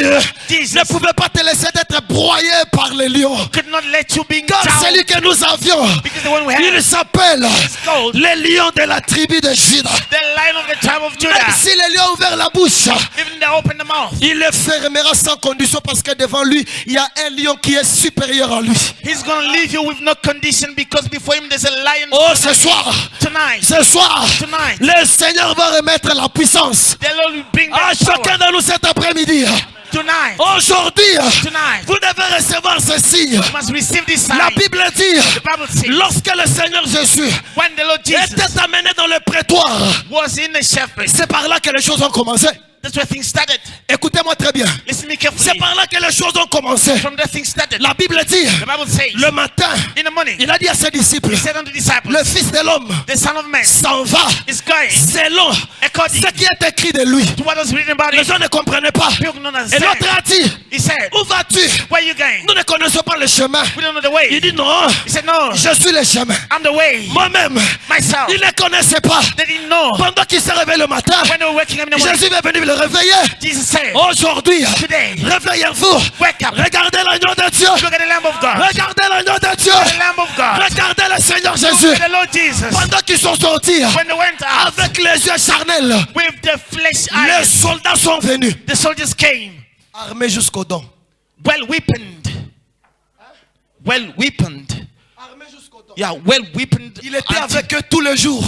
Jesus ne pouvait pas te laisser d'être broyé par les lions. could not let you be Car down celui que nous avions, because the one we il had, s'appelle called les lions de la tribu de Juda. the lion of the tribe of Même Judah. si les lions ont ouvert la bouche, Even they opened the mouth, il les fermera sans condition parce que devant lui, il y a un lion qui est supérieur à lui. he's going to leave you with no condition because before him there's a lion. Oh, ce soir, Tonight, tonight, le Seigneur va remettre la puissance the Lord will bring à back chacun power. de nous cet après-midi. Tonight, Aujourd'hui, tonight, vous devez recevoir ce signe. you must receive this sign. La Bible dit, The Bible says, lorsque le Seigneur Jésus when the Lord Jesus était amené dans le prétoire, was in the shepherd, c'est par là que les choses ont commencé. that's where things started. Écoutez-moi très bien. Listen to me C'est carefully. par là que les choses ont commencé. From there things started. La Bible dit, The Bible says, le matin, in the morning, il a dit à ses disciples, he said unto the disciples, le Fils de l'homme the Son of Man s'en va is going selon according ce qui est écrit de lui. to what was written about Les him. gens ne comprenaient pas. People don't Et understand. l'autre a dit, He said, où vas-tu? where are you going? Nous ne connaissons pas le chemin. We don't know the way. Il dit non, He said, no, je suis le chemin. I'm the way. Moi-même, Myself. il ne connaissait pas. They didn't know. Pendant qu'il s'est réveillé le matin, When they were waking up in the morning, Jésus est venu le réveiller. Jesus said, Aujourd'hui, today, réveillez-vous. wake up. Regardez l'agneau de Dieu. Look at the Lamb of God. Regardez l'agneau de Dieu. The Lamb of God. Regardez le Seigneur Look Jésus. at the Lord Jesus. Pendant qu'ils sont sortis When they went out avec les yeux charnels, with the flesh les eyes, soldats sont venus, the soldiers came, armés jusqu'aux dents. well weaponed. Well weaponed. Armés jusqu'aux dents. Yeah, well weaponed. Il était avec eux tous les jours.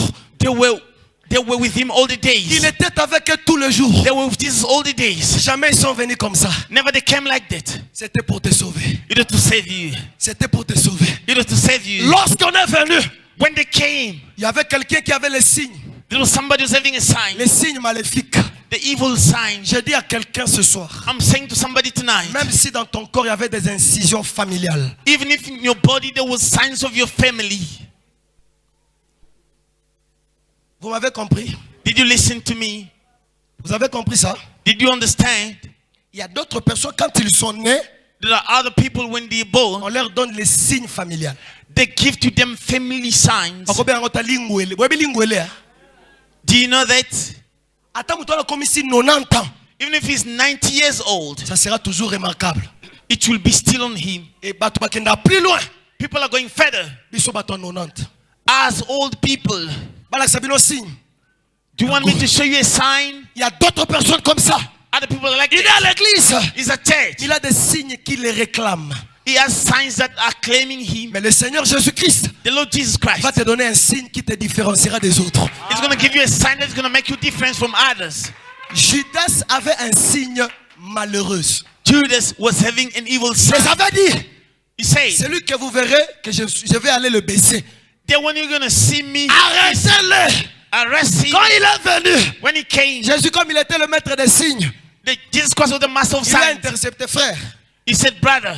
They were with him all the Il days. était avec eux tous les jours. They were with Jesus all the days. Jamais ils sont venus comme ça. Never they came like that. C'était pour te sauver. It was to save you. C'était pour te sauver. It was to save you. Lorsqu'on est venu, When they came, il y avait quelqu'un qui avait les signes. there was somebody who was having a sign. Les signes maléfiques. The evil sign. Je dis à quelqu'un ce soir, I'm saying to somebody tonight, même si dans ton corps il y avait des incisions familiales, even if in your body there was signs of your family. vous m'avez compris? Did you listen to me? Vous avez compris ça? Did you understand? Il y a d'autres personnes, quand ils sont nés, There are other people when they're born, on leur donne les signes familiales. they give to them family signs. Do you know that? Attends, tu as comme ici 90 ans. Even if he's 90 years old, Ça sera toujours remarquable. it will be still on him. Et bato bakenda plus loin. People are going further. Biso bato 90. As old people, Balak sabino signe. do you want me to show you a sign? Il y a d'autres personnes comme ça. Other people are like Il est à l'église. He's a church. Il a des signes qui les réclament. He has signs that are claiming him. Mais le Seigneur Jésus-Christ The Lord Jesus Christ va te donner un signe qui te différenciera des autres. is going to give you a sign that's going to make you different from others. Judas avait un signe malheureux. Judas was having an evil Je sign. avait dit, He said, celui que vous verrez, que je vais aller le baiser. then when you're going to see me, Arrêtez-le. arrest him. Quand il est venu, When he came, Jésus, comme il était le maître des signes, Jesus Christ was the master of il a signs. intercepté, frère. He said, brother,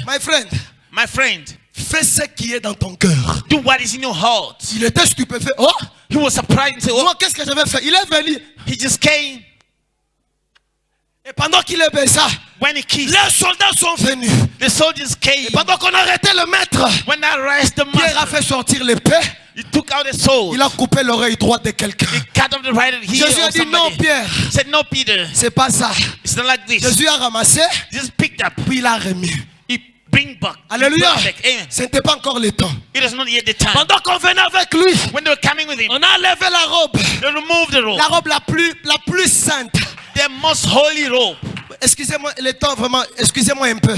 My friend, fais ce qui est dans ton cœur. do what is in your heart. Il était stupéfait. Oh, He was surprised and said, oh, moi, qu'est-ce que je vais faire? Il est venu. he just came. Et pendant qu'il le baisa, when he kissed, les soldats sont venus. the soldiers came. Et pendant qu'on arrêtait le maître, When they arrested the Pierre a master, fait sortir l'épée. he took out a sword. Il a coupé l'oreille droite de quelqu'un. He cut off the right ear Jésus a of dit non, somebody. Pierre, He said, no, Peter, c'est pas ça. it's not like this. Jésus a ramassé, Just picked up. puis il a remis. He bring back. He Alléluia. brought back. Amen. Ce n'était pas encore le temps. It was not yet the time. Pendant qu'on venait avec lui, When they were coming with him, on a enlevé la robe. they removed the robe. La robe la plus sainte. The most holy robe. Excusez-moi, le temps vraiment, excusez-moi un peu.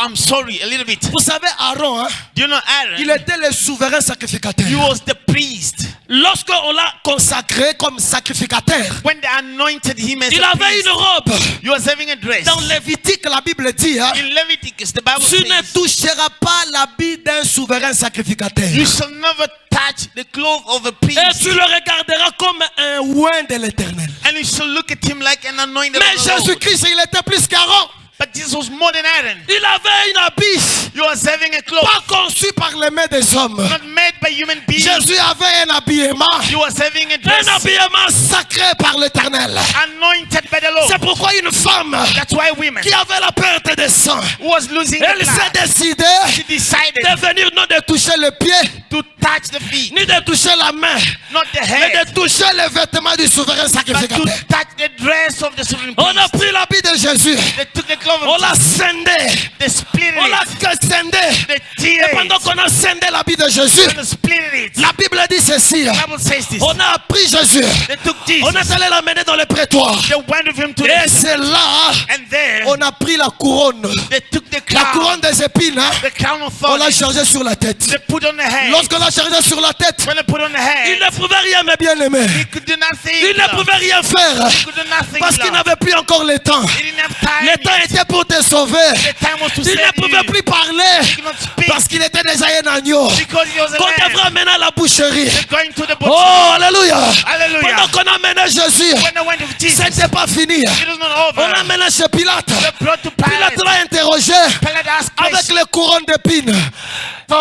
I'm sorry, a little bit. Vous savez, Aaron, hein, Do you know Aaron? il était le souverain sacrificateur. He was the priest. Lorsqu'on l'a consacré comme sacrificateur, When they anointed him as il a avait priest, une robe. he was having a dress. Dans Lévitique, la Bible dit, hein, In Leviticus, the Bible tu ne says, toucheras pas l'habit d'un souverain sacrificateur. you shall never touch the clothes of a Et priest, tu le regarderas comme un oint de l'Éternel. and you shall look at him like an anointed Mais of the Lord. Jésus-Christ, il était plus qu'Aaron. But Jesus was more than Aaron. Il avait une habit, He was having a cloth, pas conçu par les mains des hommes. not made by human beings. Jésus avait un habillement, He was having a dress, un habillement sacré par l'Éternel. anointed by the C'est Lord. pourquoi une femme That's why women qui avait la perte de sang, who was losing the elle s'est blood, décidée she decided de venir non de toucher le pied, to touch the feet, ni de toucher la main, not the mais head, de toucher les vêtements du souverain but to sacrificateur. touch the dress of the sovereign On a priest. pris l'habit de Jésus, They took the cloth on of l'a Jesus, scindé, they split on l'a it, scindé. they Et tear pendant it, qu'on a scindé l'habit de Jésus, they split it. la Bible dit ceci. The Bible says this. On a pris Jésus, They took on est Jesus, allé l'amener dans le prétoire. they went with him to Et the, c'est là, and there on a pris la couronne. they took the La crown, couronne des épines, hein, the crown of on l'a thorns. chargée sur la tête. They put on the head. Lorsqu'on l'a chargée sur la tête, When they put on the il head, ne pouvait rien, mes bien-aimés. he could do nothing. Il ne pouvait rien faire He could do nothing. parce qu'il Lord. n'avait plus encore le temps. He didn't have time. Le temps était pour te sauver. The time was to Il save ne pouvait you. plus parler He could not speak parce qu'il était déjà un agneau. because he was a Qu'on lamb. devrait amener à la boucherie. They're going to the butcher. Oh, alléluia. Hallelujah. Pendant qu'on amenait Jésus, When they went with Jesus, c'était pas fini. it was not On over. amenait chez Pilate. They brought to Pilate Pilate. l'a interrogé Pilate asked avec questions. les couronnes d'épines.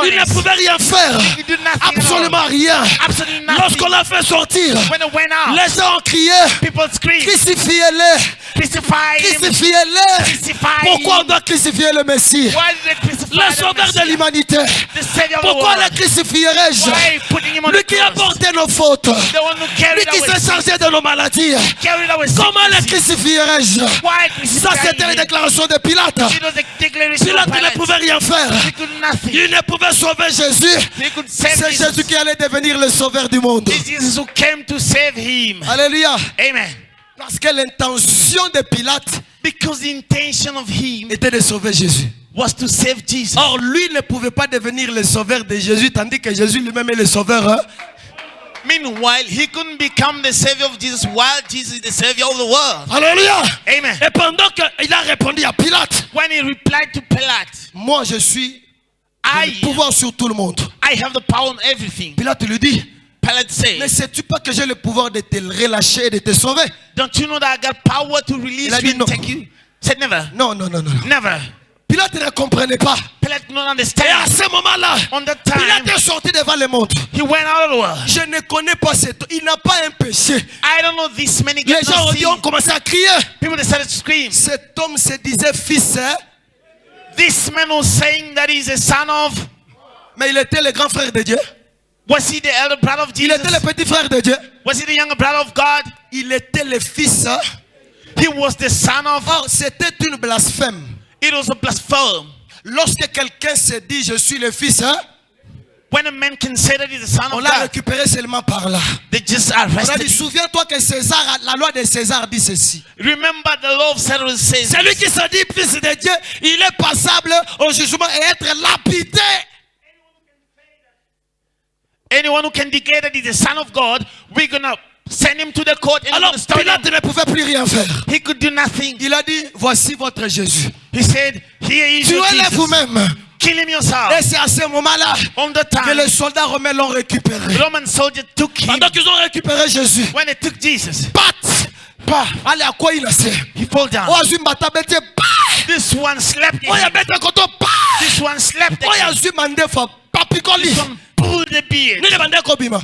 Il ne pouvait rien faire. He did nothing at Absolument all. rien. Absolutely nothing. Lorsqu'on l'a fait sortir, When they went out, les gens ont crié, people screamed, crucifiez-le, crucify him, crucifiez-le. crucify Pourquoi on him. doit crucifier le Messie, Why did they crucify le the sauveur de Messiah? l'humanité? The savior of the Pourquoi le world? crucifierais-je? Why putting him on Lui the qui a cross? porté nos fautes, The one who lui carried qui our s'est chargé de nos maladies. carried our Comment le sickness. crucifierais-je? Why Ça, crucify c'était la him? déclaration de Pilate. It was a declaration of Pilate ne Pilate. pouvait rien faire. He could nothing. Il ne pouvait sauver Jésus. He could save C'est Jesus. Jésus qui allait devenir le sauveur du monde. It's Jesus who came to save him. Alléluia. Amen. Parce que l'intention de Pilate Because the intention of him était de sauver Jésus. was to save Jesus. Or, lui ne pouvait pas devenir le sauveur de Jésus, tandis que Jésus lui-même est le sauveur. Hein? Meanwhile, he couldn't become the savior of Jesus while Jesus is the savior of the world. Alléluia. Amen. Et pendant qu'il a répondu à Pilate, When he replied to Pilate, moi je suis le pouvoir sur tout le monde. I have the power on everything. Pilate lui dit, Pilate mais said, sais-tu pas que j'ai le pouvoir de te relâcher et de te sauver? don't you know that I got power to release Il a you dit non. and take you? Said never. Non, non, non, non. Never. Pilate ne comprenait pas. Pilate did not Et à understand. ce moment-là, On that time, Pilate est sorti devant le monde. he went out of the world. Je ne connais pas cet homme. Il n'a pas un péché. I don't know this many Les get gens no ont dit, ont sin. commencé à crier. People decided to scream. Cet homme se disait fils, hein? This man was saying that he's a son of. Mais il était le grand frère de Dieu. Was he the elder brother of Il Jesus? était le petit frère de Dieu. Was he the younger brother of God? Il était le fils. Hein? He was the son of. Or, c'était une blasphème. It was a blasphemy. Lorsque quelqu'un se dit, je suis le fils, hein? When a man can say that he's the son On of l'a God, récupéré seulement par là. they just On a arrested dit, him. souviens-toi que César, la loi de César dit ceci. Remember the law of Cyrus says, Celui qui se dit fils de Dieu, il est passable au jugement et être lapidé. anyone who can declare that he's the son of God, we're gonna send him to the court and we're Alors gonna stone him. Pilate ne pouvait plus rien faire. He could do nothing. Il a dit, voici votre Jésus. He said, here is your Tuez-le Jesus. vous-même. Kill him yourself. Et c'est à ce moment-là On the que time, les soldats romains l'ont récupéré. Roman soldiers took him. Pendant qu'ils ont récupéré Jésus, When they took Jesus, pat, pa, allez à quoi il a fait? he fell down. Oh, Azum Batabete, pa, This one slapped oh, him. ya bête koto, pa, This one slapped oh, ya him. Azum Mande fa, papikoli. This one pulled the beard. Ni le bande kobima.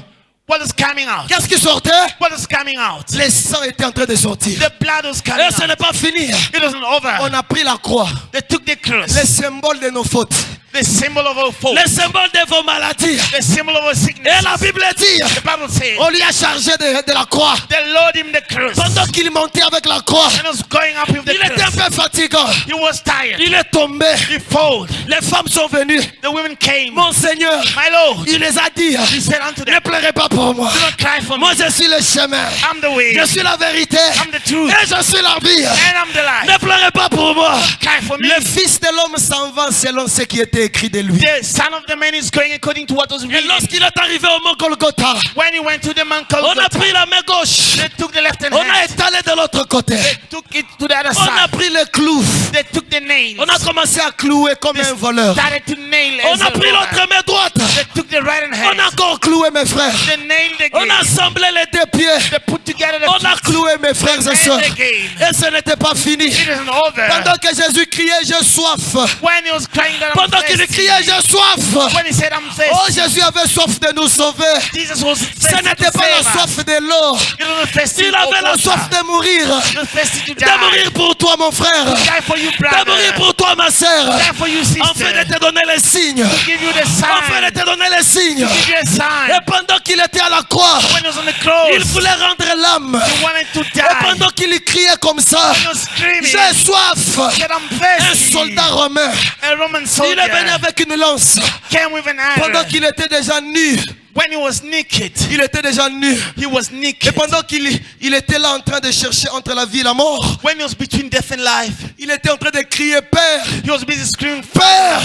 What is coming out? Qu'est-ce qui sortait? What is coming out? Les sangs étaient en train de sortir. The blood was coming Et ce out. n'est pas fini. It wasn't over. On a pris la croix, They took the cross, le symbole de nos fautes, the symbol of our fault, le symbole de vos maladies. the symbol of our Et sickness. la Bible dit, The Bible says, on lui a chargé de la croix. the Lord him the cross. Pendant qu'il montait avec la croix, And was going up with the il était un cross. peu fatigant. He was tired. Il est tombé. He fell. Les femmes sont venues. The women came. Mon Seigneur, My Lord, il les a dit, he said unto ne them, pleurez pas pour moi. do not cry for me. Moi, je suis le chemin. I'm the way. Je suis la vérité. I'm the truth. Et je suis la vie. And I'm the life. Ne pleurez pas pour moi. Cry for me. Le Fils de l'homme s'en va selon ce qui était écrit de lui. The son of the man is going according to what was Et written. lorsqu'il est arrivé au mont Golgotha, When he went to the Mount on a Golgotha, pris la main gauche. they took the left hand. On a étalé de l'autre côté. They took it to the other On a side. pris le clou. They took the nails. On a commencé à clouer comme un voleur. Started to nail On as a a pris robber. l'autre main droite. They took the right On hand. a encore cloué mes frères. They nailed On again. a assemblé les deux pieds. They put together the On a cloué mes frères et sœurs. nailed again. Et ce n'était pas fini. It isn't over. Pendant que Jésus criait, j'ai soif. When he was crying that I'm Pendant qu'il thirsty. criait, j'ai soif. When he said I'm Oh, thirsty. Jésus avait soif de nous sauver. Jesus was Ce thirsty n'était to pas la save us. soif de l'eau. He was thirsty Il of avait la water. soif de mourir. He was thirsty to die. De mourir pour toi, mon frère. Die for you, De brother. mourir pour toi, ma sœur. Die for you, Afin sister. de te donner les signes. Give you the Afin de sign. te donner les signes. Give you a sign. Et pendant qu'il était à la croix, When he was on the cross, il voulait rendre l'âme. he wanted to die. Et pendant qu'il criait comme ça, He was screaming. j'ai soif. He said, I'm Un thirsty. soldat romain, A Roman il soldier est venu avec une lance. came with an Pendant arrow. qu'il était déjà nu, When he was naked, il était déjà nu. he was Et naked. pendant qu'il il était là en train de chercher entre la vie et la mort, When he was between death and life, il était en train de crier, Père, he was busy screaming, Père,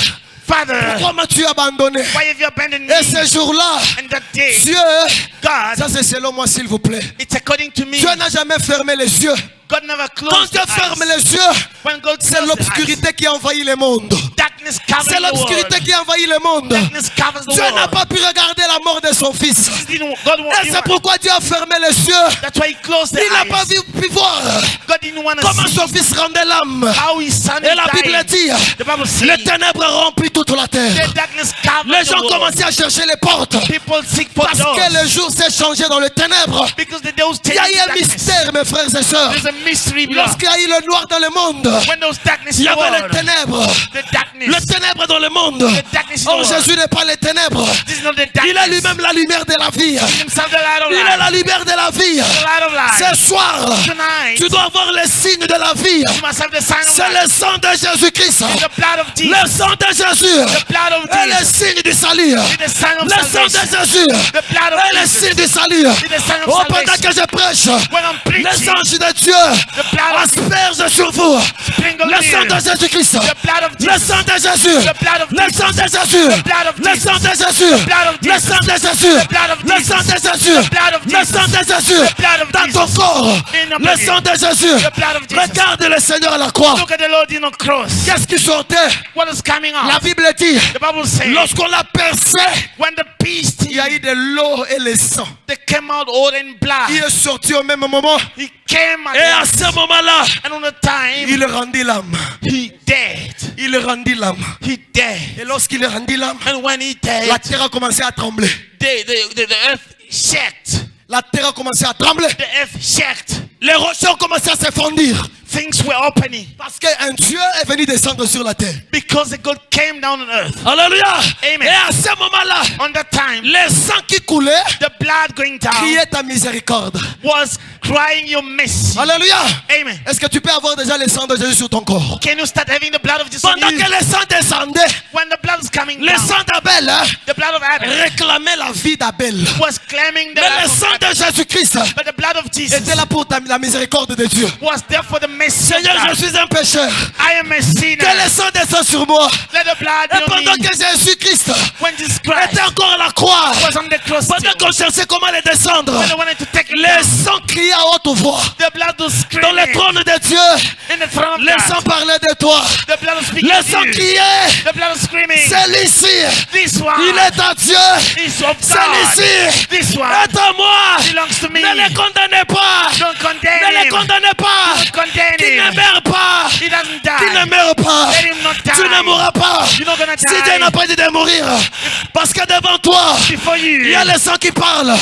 Father, pourquoi m'as-tu abandonné? why have you abandoned Et me? ce jour-là, And that day, Dieu, God, ça c'est selon moi s'il vous plaît, it's according to me. Dieu n'a jamais fermé les yeux. God never Quand closed Dieu the ferme eyes. les yeux, When God c'est closed the eyes, l'obscurité qui envahit le monde. darkness C'est covers the l'obscurité world. qui envahit le monde. Darkness covers the Dieu n'a world. pas pu regarder la mort de son fils. God won't- Et c'est pourquoi Dieu a fermé les yeux. That's why he closed the Il n'a pas eyes. pu voir God didn't want to comment see son fils rendait l'âme. how his son Et la is Bible dying. dit, The Bible les says ténèbres remplissent toute la terre. the darkness covers Les the gens world. commençaient à chercher les portes. People seek for Parce doors que le jour s'est changé dans les ténèbres. because the doors Il take y a eu un darkness. mystère, mes frères et sœurs. There's a mystery blood. Lorsqu'il y a eu le noir dans le monde, When those darkness il y in the avait les world, ténèbres. the darkness, Les ténèbres dans le monde. the darkness in the Oh, world. Jésus n'est pas les ténèbres. This is not the Il est darkness. lui-même la lumière de la vie. Himself the light of Il est life. la lumière de la vie. The light of life. Ce soir, Tonight, tu dois avoir les signes de la vie. you must have the sign of C'est life. le sang de Jésus-Christ. The blood of Jesus. Le sang de Jésus. The blood of Et le Jesus. signe du salut. It's the sign of Le sang salvation. de Jésus. The blood of Et le Jesus. signe du salut. It's the sign of Oh, pendant salvation. que je prêche, When I'm les preaching, anges de Dieu the blood of aspergent sur vous. sprinkle Le sang me. de Jésus-Christ. The blood of Le Jesus. sang de Jésus. The blood of Le Jesus. sang de Jésus. The blood of Le Jesus. sang de Jésus. The blood of Le Jesus. sang de Jésus. The blood of Le Jesus. sang de Jésus. The blood of Le Jesus. sang de Jésus. The blood of Dans ton Jesus. corps. In your Le body. sang de Jésus. The blood of Jesus. Regarde le Seigneur à la croix. Look at the Lord in the cross. Qu'est-ce qui sortait? What is coming La out? Bible dit, The Bible says, lorsqu'on l'a percé, when the beast il y a eu de l'eau et le sang. they came out all in blood, Il est sorti au même moment. he came Et à again, ce moment-là, and on the time il rendit l'âme. he dead. Il rendit l'âme. He dead. Et lorsqu'il rendit l'âme, And when he la dead, terre a commencé à trembler. the earth shook. La terre a commencé à trembler. The earth shook. Les rochers ont commencé à se fondir. Things were opening Parce qu'un Dieu est venu descendre sur la terre. because the God came down on earth. Alléluia. Amen. Et à ce moment-là, On that time, les sangs qui coulaient the blood going down criaient ta miséricorde. was crying your mercy. Alléluia. Amen. Est-ce que tu peux avoir déjà le sang de Jésus sur ton corps? Can you start having the blood of Jesus on Pendant you? que le sang descendait, When the blood is coming le down, sang d'Abel the blood of Adam réclamait la vie d'Abel. was claiming the Mais le life of sang Adam. de Jésus-Christ But the blood of Jesus était là pour la miséricorde de Dieu. was there for the mercy of Seigneur, God. je suis un pécheur. I am a Que sinner. le sang descende sur moi. Let the blood Et be on pendant me. que Jésus-Christ When Jesus Christ était encore à la croix, was on the cross, pendant still, qu'on cherchait comment les descendre, when they wanted to take it les down, sangs criaient à haute voix. the blood was Dans le screaming trône de Dieu, in the throne of les God. sangs parlaient de toi. The blood was speaking Les to sangs you. criaient, The blood was screaming. celui-ci, This one il est à Dieu. is of God. Celui-ci This one est à moi. belongs to me. Ne les condamnez pas. Don't condemn Ne les him. condamnez pas. Don't condemn Qu'il ne him. meurt pas. He doesn't die. Qu'il ne meure pas. Let him not die. Tu ne mourras pas. You're not gonna Si Dieu die. n'a pas dit de mourir. Parce que devant toi, Before you. il y a le sang qui parle.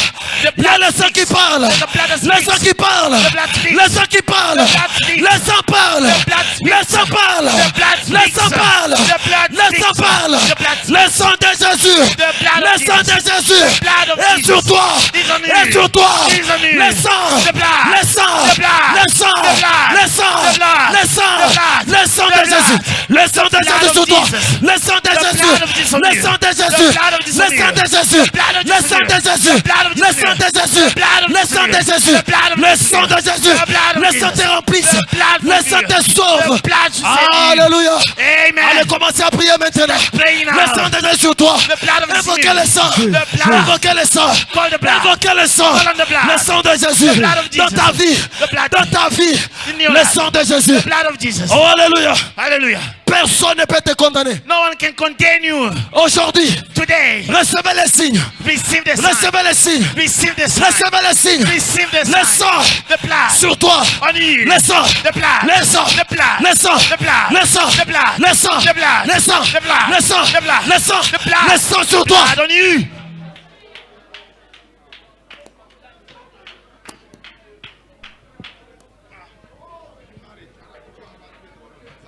The Il y a blood le sang qui speaks. parle. The blood Le speaks. sang qui parle. The blood speaks. Le sang qui parle. The blood speaks. Le sang parle. The blood speaks. Le sang parle. The blood Le speaks. sang parle. The blood Le sang speaks. parle. The blood speaks. Le sang de Jésus. The blood Le of sang de Jesus. Jésus. The blood of Et sur Jesus. toi. Is on you. Et sur toi. Is on you. Le sang. The blood. Le sang. The blood. Le sang. The blood. Le sang. The blood. Le sang. The blood. Le sang The de Jésus. blood. Le sang de The blood Jésus of sur toi. Jesus. Le sang de The Jésus. blood of Jesus on Le you. sang de The Jésus. blood of Jesus Le on sang you. de Jésus. The blood of Le Jesus sang on de you. Jésus. The blood of Le Jesus sang on de you. Jésus. The blood of Le Jesus sang on de you. Jésus. The blood of Le Jesus. sang de Jésus. The blood of Le Jesus. sang te remplisse. The blood Le of sang te Jesus. sauve. The blood to save you. Alléluia. Amen. Allez, commencez à prier maintenant. Pray now. Le sang de Jésus sur toi. The blood of Jesus. Invoquez le sang. The blood. Invoquez le sang. Call the blood. Invoquez le sang. Call on the blood. Le sang de Jésus. The blood of Dans Jesus. ta vie. The blood. Dans ta vie. In your Le life. sang de Jésus. The blood of Jesus. Oh, alléluia. Hallelujah. Personne ne peut te condamner. No one can contain you. Aujourd'hui, Today, recevez les signes. receive the sign. Recevez les signes. Receive the sign. Recevez les signes. Receive the Le sign. sang The blood. sur toi. On you. Le sang. The blood. Le sang. The blood. Le sang. The blood. Le sang. The blood. Le sang. The blood. Le sang. The blood. Le sang. The blood. Le sang. The blood. Le sang sur toi. Blood on you.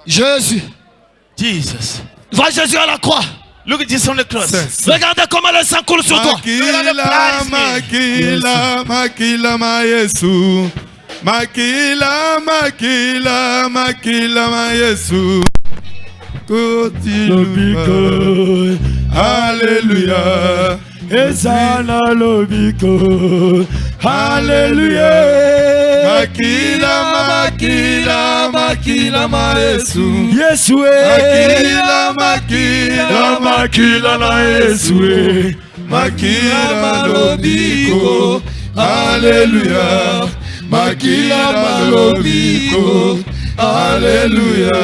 Jésus. Jesus. Vois Jésus à la croix. Look at Jesus on the cross. Regardez comment le sang coule sur toi. Makila, makila, makila ma Yesu. Makila, makila, makila ma Yesu. Continue. Alléluia. Ezana lobiko. Hallelujah. Makila, makila, makila ma Yesu. Yesue. Makila, makila, Makila na Yesue. makila lobiko. Alléluia. Makila lobiko. Alléluia.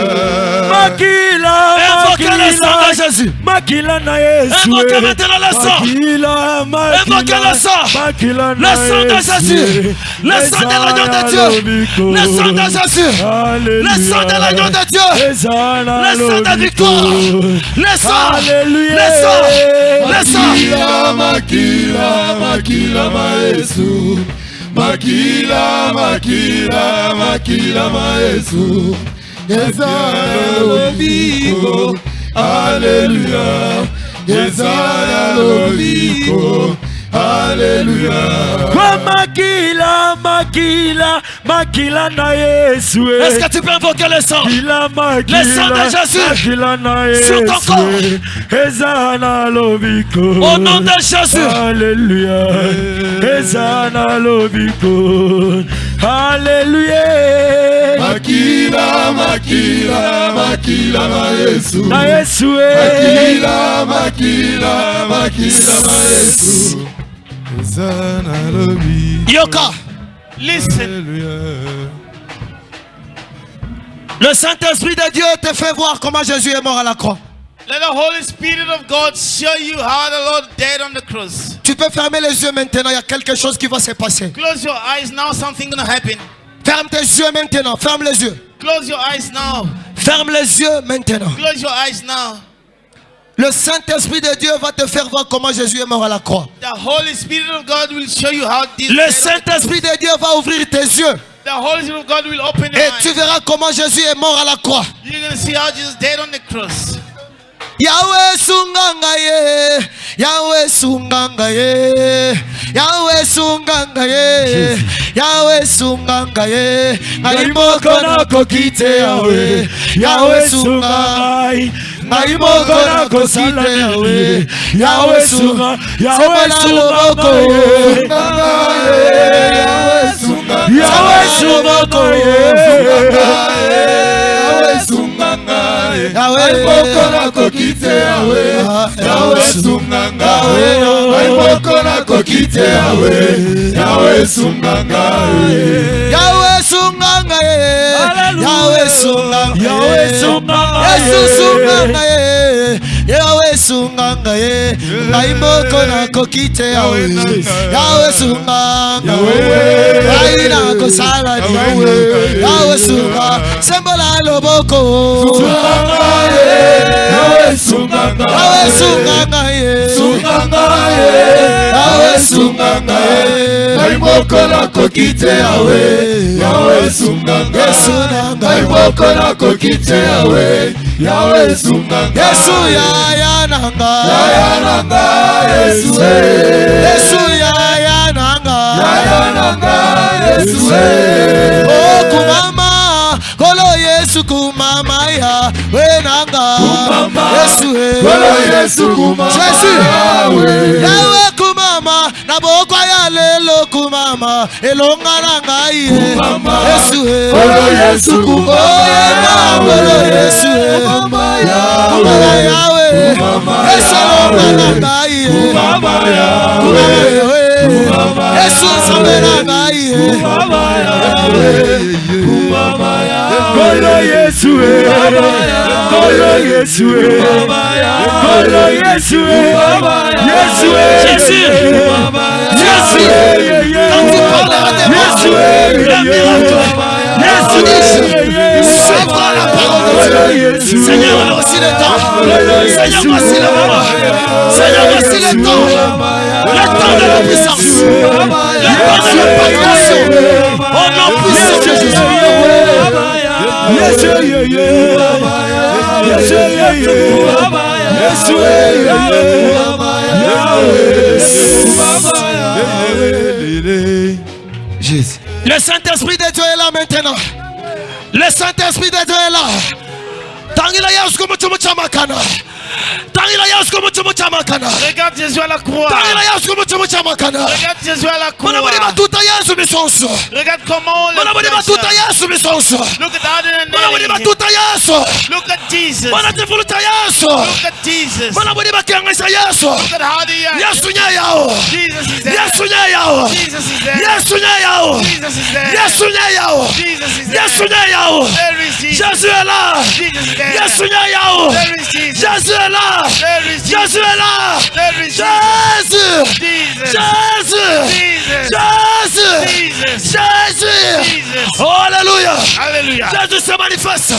Makila. Invoquez le sang de Jésus. Makila na Yesue. Invoquez maintenant le sang. Makila. Invoquez le sang. Makila Le sang de Jésus. Le sang de l'agneau de Dieu. Le sang de Jésus. Le sang de l'agneau de Dieu. Le sang de victoire. Le sang. Alléluia. Le sang. Le sang. Makila, makila, makila ma Yesu. Makila, makila, makila ma Yesu. Yesaya lobiko. Alléluia. Yesaya lobiko. Alléluia. Makila, makila, makila na Yesu. Est-ce que tu peux invoquer le sang? Makila, makila, Le sang de Jésus makila na sur ton Yesu. corps. Ezana lobiko. Au nom de Jésus. Alléluia. Ezana lobiko. Alléluia. Makila, makila, makila ma Yesu. Na Yesu. Makila, makila, makila ma Yesu. Yesaya lobiko. Yoka. Listen. Alléluia. Le Saint-Esprit de Dieu te fait voir comment Jésus est mort à la croix. Let the Holy Spirit of God show you how the Lord died on the cross. Tu peux fermer les yeux maintenant, il y a quelque chose qui va se passer. Close your eyes now, something gonna happen. Ferme tes yeux maintenant, ferme les yeux. Close your eyes now. Ferme les yeux maintenant. Close your eyes now. Le Saint-Esprit de Dieu va te faire voir comment Jésus est mort à la croix. The Holy Spirit of God will show you how this. Le Saint-Esprit de Dieu va ouvrir tes yeux The Holy Spirit of God will open your et tu eyes. verras comment Jésus est mort à la croix. You're gonna see how Jesus died on the cross. Yahweh sungangaye, Yahweh sungangaye, Yahweh sungangaye, Yahweh sungangaye, ngaimoko nako kite Yahweh, Yahweh sungangaye, ngaimoko nako kite Yahweh, Yahweh sungangaye, Yahweh sungangaye, Yahweh sungangaye, Yahweh kokite Yahweh, Yahweh sunganga, aiboko na kokite Yahweh, Yahweh sunganga, Yahweh sunganga, Yahweh sunganga, Yahweh sunganga, Yesu sunganga, Yahweh Yahweh sunganga ye Maimoko na kokite Yahweh Yahweh sunganga Aina kosala ni Yahweh sunga Sembola loboko Sunganga ye Yahweh sunganga Yahweh sunganga ye Yahweh sunganga ye Maimoko na kokite Yahweh Yahweh sunganga Yesu nanga Maimoko na kokite Yahweh Yahweh sunganga Yesu ya nanga Yesu Yesu ya nanga Yesu oh kumama kolo Yesu kumama ya we nanga Yesu kolo Yesu kumama Yahweh kumama na bokwa ya lelo kumama elonga nanga Yesu kolo Yesu kumama kolo Yesu kumama Yahweh Yesu elonga nanga Yesu sombe nanga Kolo Yesu Kolo Yesu Kolo Yesu Yesu Jésus quand tu parles à des morts le miracle c'est quoi la parole de Dieu Seigneur voici le temps Seigneur voici le moment Seigneur voici le temps de la puissance le temps de l'impactation au nom puissant de Jésus Jésus. Le Saint-Esprit de Dieu est là maintenant. Le Saint-Esprit de Dieu est là. Regarde Jésus à la croix. Regarde Jésus à la croix. Regarde comment le Look at the ordinary. Look at Jesus. Look at Jesus. Look at how they are. Jesus is there. Jesus is there. Jesus is there. Jesus is there. There is Jesus. Jésus est là. Jesus is there. Jésus est là. There is Jesus. Jésus est là. There is Jesus. Jésus est là. There is Jésus. Jesus. Jésus. Jesus. Jésus. Jesus. Jésus. Jesus. Oh, alléluia. Hallelujah. Jésus se manifeste.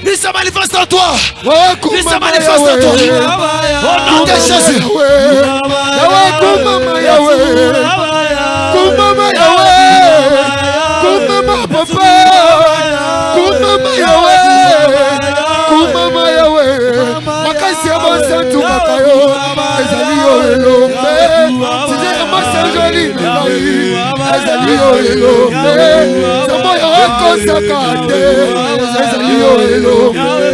Il se manifeste en toi. Il se manifeste en toi. Au nom de Jésus. Yahweh kumama Yahweh. Kumama Yahweh. Kumama papa. Kumama Yahweh. Kumama Yahweh. Makasi ya monsantu makayo. Ezali yo elombe. Sije kama sanjoli ngai. Ezali yo elombe. Samo ya wako sakate. Ezali yo elombe.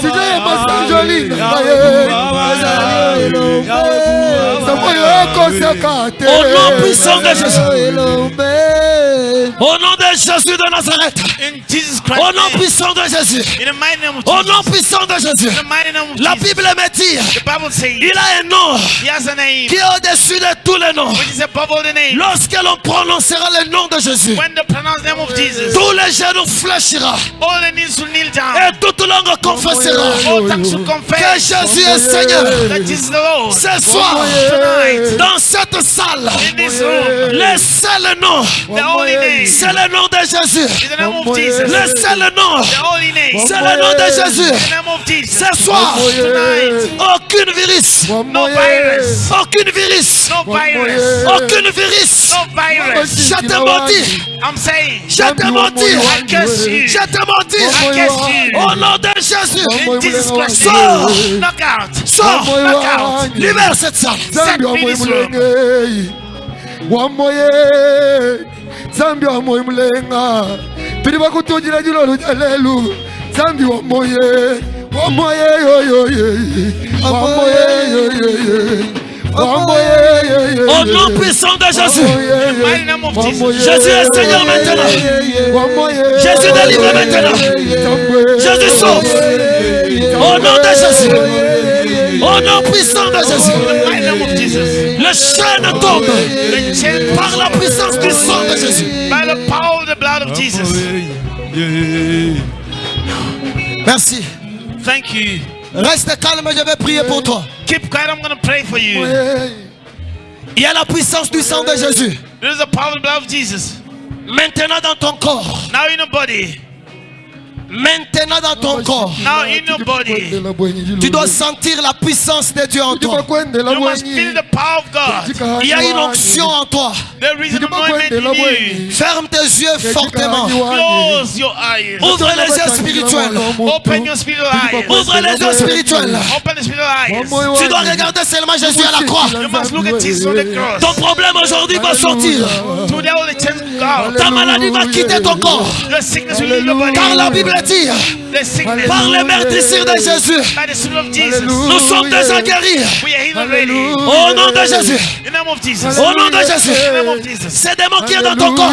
Sije kama sanjoli ngai. Ezali yo elombe. Samo ya wako sakate. Au nom puissant de Jésus. Au nom de Jésus de Nazareth. In Jesus Christ. Au nom puissant de Jésus. In the mighty name of Au Jesus. nom puissant de Jésus. In the mighty name of La Jesus. Bible me dit, The Bible says il a un nom he has a name qui est au-dessus de tous les noms. which is above all the names. Lorsque l'on prononcera le nom de Jésus, When the pronounced name of Jesus, tous les genoux fléchira all the knees will kneel down. et toute langue confessera All tongues will que confess Jésus est Seigneur. that Jesus is the Lord. Ce soir, Tonight, dans cette salle, in this room, le seul nom, the holy name is c'est le nom de Jésus. the name of Jesus. Le seul nom, The holy name c'est le nom de Jésus. the name of Jesus. Ce soir, Tonight, aucune virus, no virus, aucune virus, no virus, aucune virus. no virus. Je te maudis, I'm saying, je te maudis, I curse you. je te maudis. I curse you. Au nom de Jésus, In Jesus Christ, sors, knock out, sors, knock out. libère cette salle. Zambi wa moyo mulenge wamoye Zambi wa moyo mulenga pili bakutujira jilo lujalelu Zambi wa moye yo yo ye wamoye yo ye wamoye yo ye Au nom puissant de Jésus, Mighty name of Jesus. Jésus est Seigneur maintenant. Jésus délivre maintenant. Jésus sauve. Au nom de Jésus. Au nom puissant de Jésus. Mighty name of Jesus. Les chaînes tombent The chain par la puissance du sang de Jésus. by the power of the blood of Jesus. Merci. Thank you. Reste calme, je vais prier pour toi. Keep quiet, I'm going to pray for you. Il y a la puissance du sang de Jésus. There is the power of the blood of Jesus. Maintenant dans ton corps. Now in your body. Maintenant dans ton corps. Now in your body. Tu dois sentir la puissance de Dieu en toi. You must feel the power of God. Il y a une onction en toi. There is an anointment in you. Ferme tes yeux fortement. Close your eyes. Ouvre les yeux spirituels. Open your spiritual eyes. Ouvre les yeux spirituels. Open the spiritual eyes. Tu dois regarder seulement Jésus à la croix. You must look at Jesus on the cross. Ton problème aujourd'hui va sortir. Today all the chances go. Ta maladie va quitter ton corps. Your sickness will leave your body. Car la Bible dit, The sickness. par les meurtrissures de Jésus, By the Spirit of Jesus. nous sommes déjà guéris. We are healed already. Au nom de Jésus. In the name of Jesus. Au nom de Jésus. In the name of Jesus. C'est démonqué dans ton corps.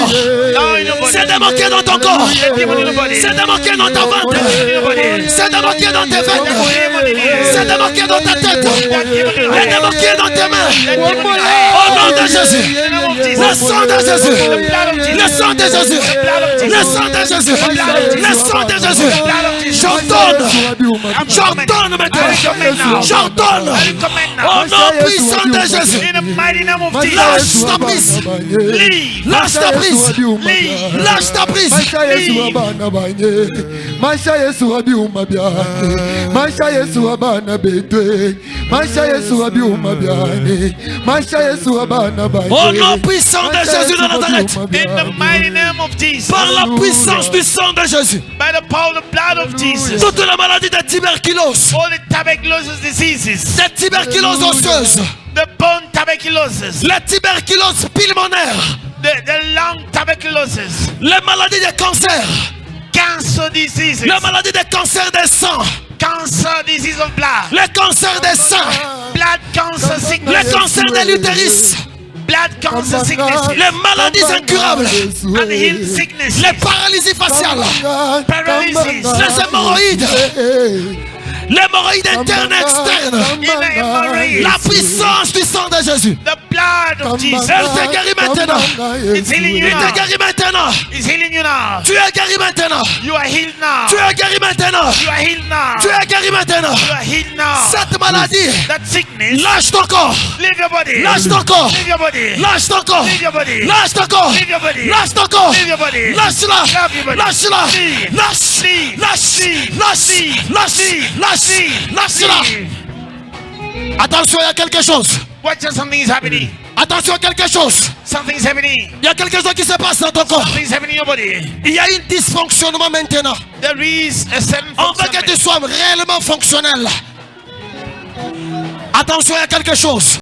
Now in your body. C'est démonqué dans ton corps. Demon in your body. C'est démonqué dans ta ventre. In your body. C'est démonqué dans tes veines. Demon in you. C'est démonqué dans ta tête. C'est démonqué dans tes mains. Demon in Au nom de Jésus. the name of Jesus. Le sang de Jésus. The blood of Jesus. Le sang de Jésus. Le sang de Jésus. Le sang de Jésus. J'ordonne. J'ordonne maintenant. J'ordonne. Au nom puissant de Jésus. In the mighty name of Jesus. Lâche ta prise. Leave. Lâche ta prise. Lâche ta prise. Masha Yesu abiuma byane, Masha Yesu abana betwe, Masha Yesu abiuma byane, Masha Yesu abana baye. Au nom puissant de Jésus de Nazareth. In the mighty name of Jesus. Par la puissance du sang de Jésus. By the power of the blood of Jesus. Toute la maladie de tuberculose, All the tuberculosis diseases. de tuberculose osseuse, The bone tuberculosis. la tuberculose pulmonaire, The lung tuberculosis. les maladies de cancer, Cancer diseases. la maladie de cancer des sangs, Cancer disease of blood. le cancer des seins, Blood cancer sickness. le cancer de l'utérus, Blood cancer sickness. les maladies incurables, Unhealed sickness. les paralysies faciales, Paralysis. les hémorroïdes, l'hémorroïde interne et externe, Inner hemorrhage. la puissance du sang de Jésus. The blood of Jesus. Elle te guérit maintenant. It's healing you Il te now. guérit maintenant. It's healing you now. Tu es guéri maintenant. You are healed now. Tu es guéri maintenant. You are healed now. Tu es guéri maintenant. You are healed now. Cette maladie, That sickness. lâche ton corps. Leave your body. Lâche ton corps. Leave your body. Lâche ton corps. Leave your body. Lâche ton corps. Leave your body. Lâche ton corps. Leave your body. Lâche-la. Love your body. Lâche-la. Leave. Lâche. Leave. Lâche. Leave. Lâche. Leave. Lâche. Leave. Lâche. Leave. Lâche-la. Leave. Attention, il y a quelque chose. Watch out, something is happening. Attention, quelque chose. Something is happening. Il y a quelque chose qui se passe dans ton corps. Something is happening in your body. Il y a un dysfonctionnement maintenant. There is a certain On veut que tu sois réellement fonctionnel. Attention, il y a quelque chose.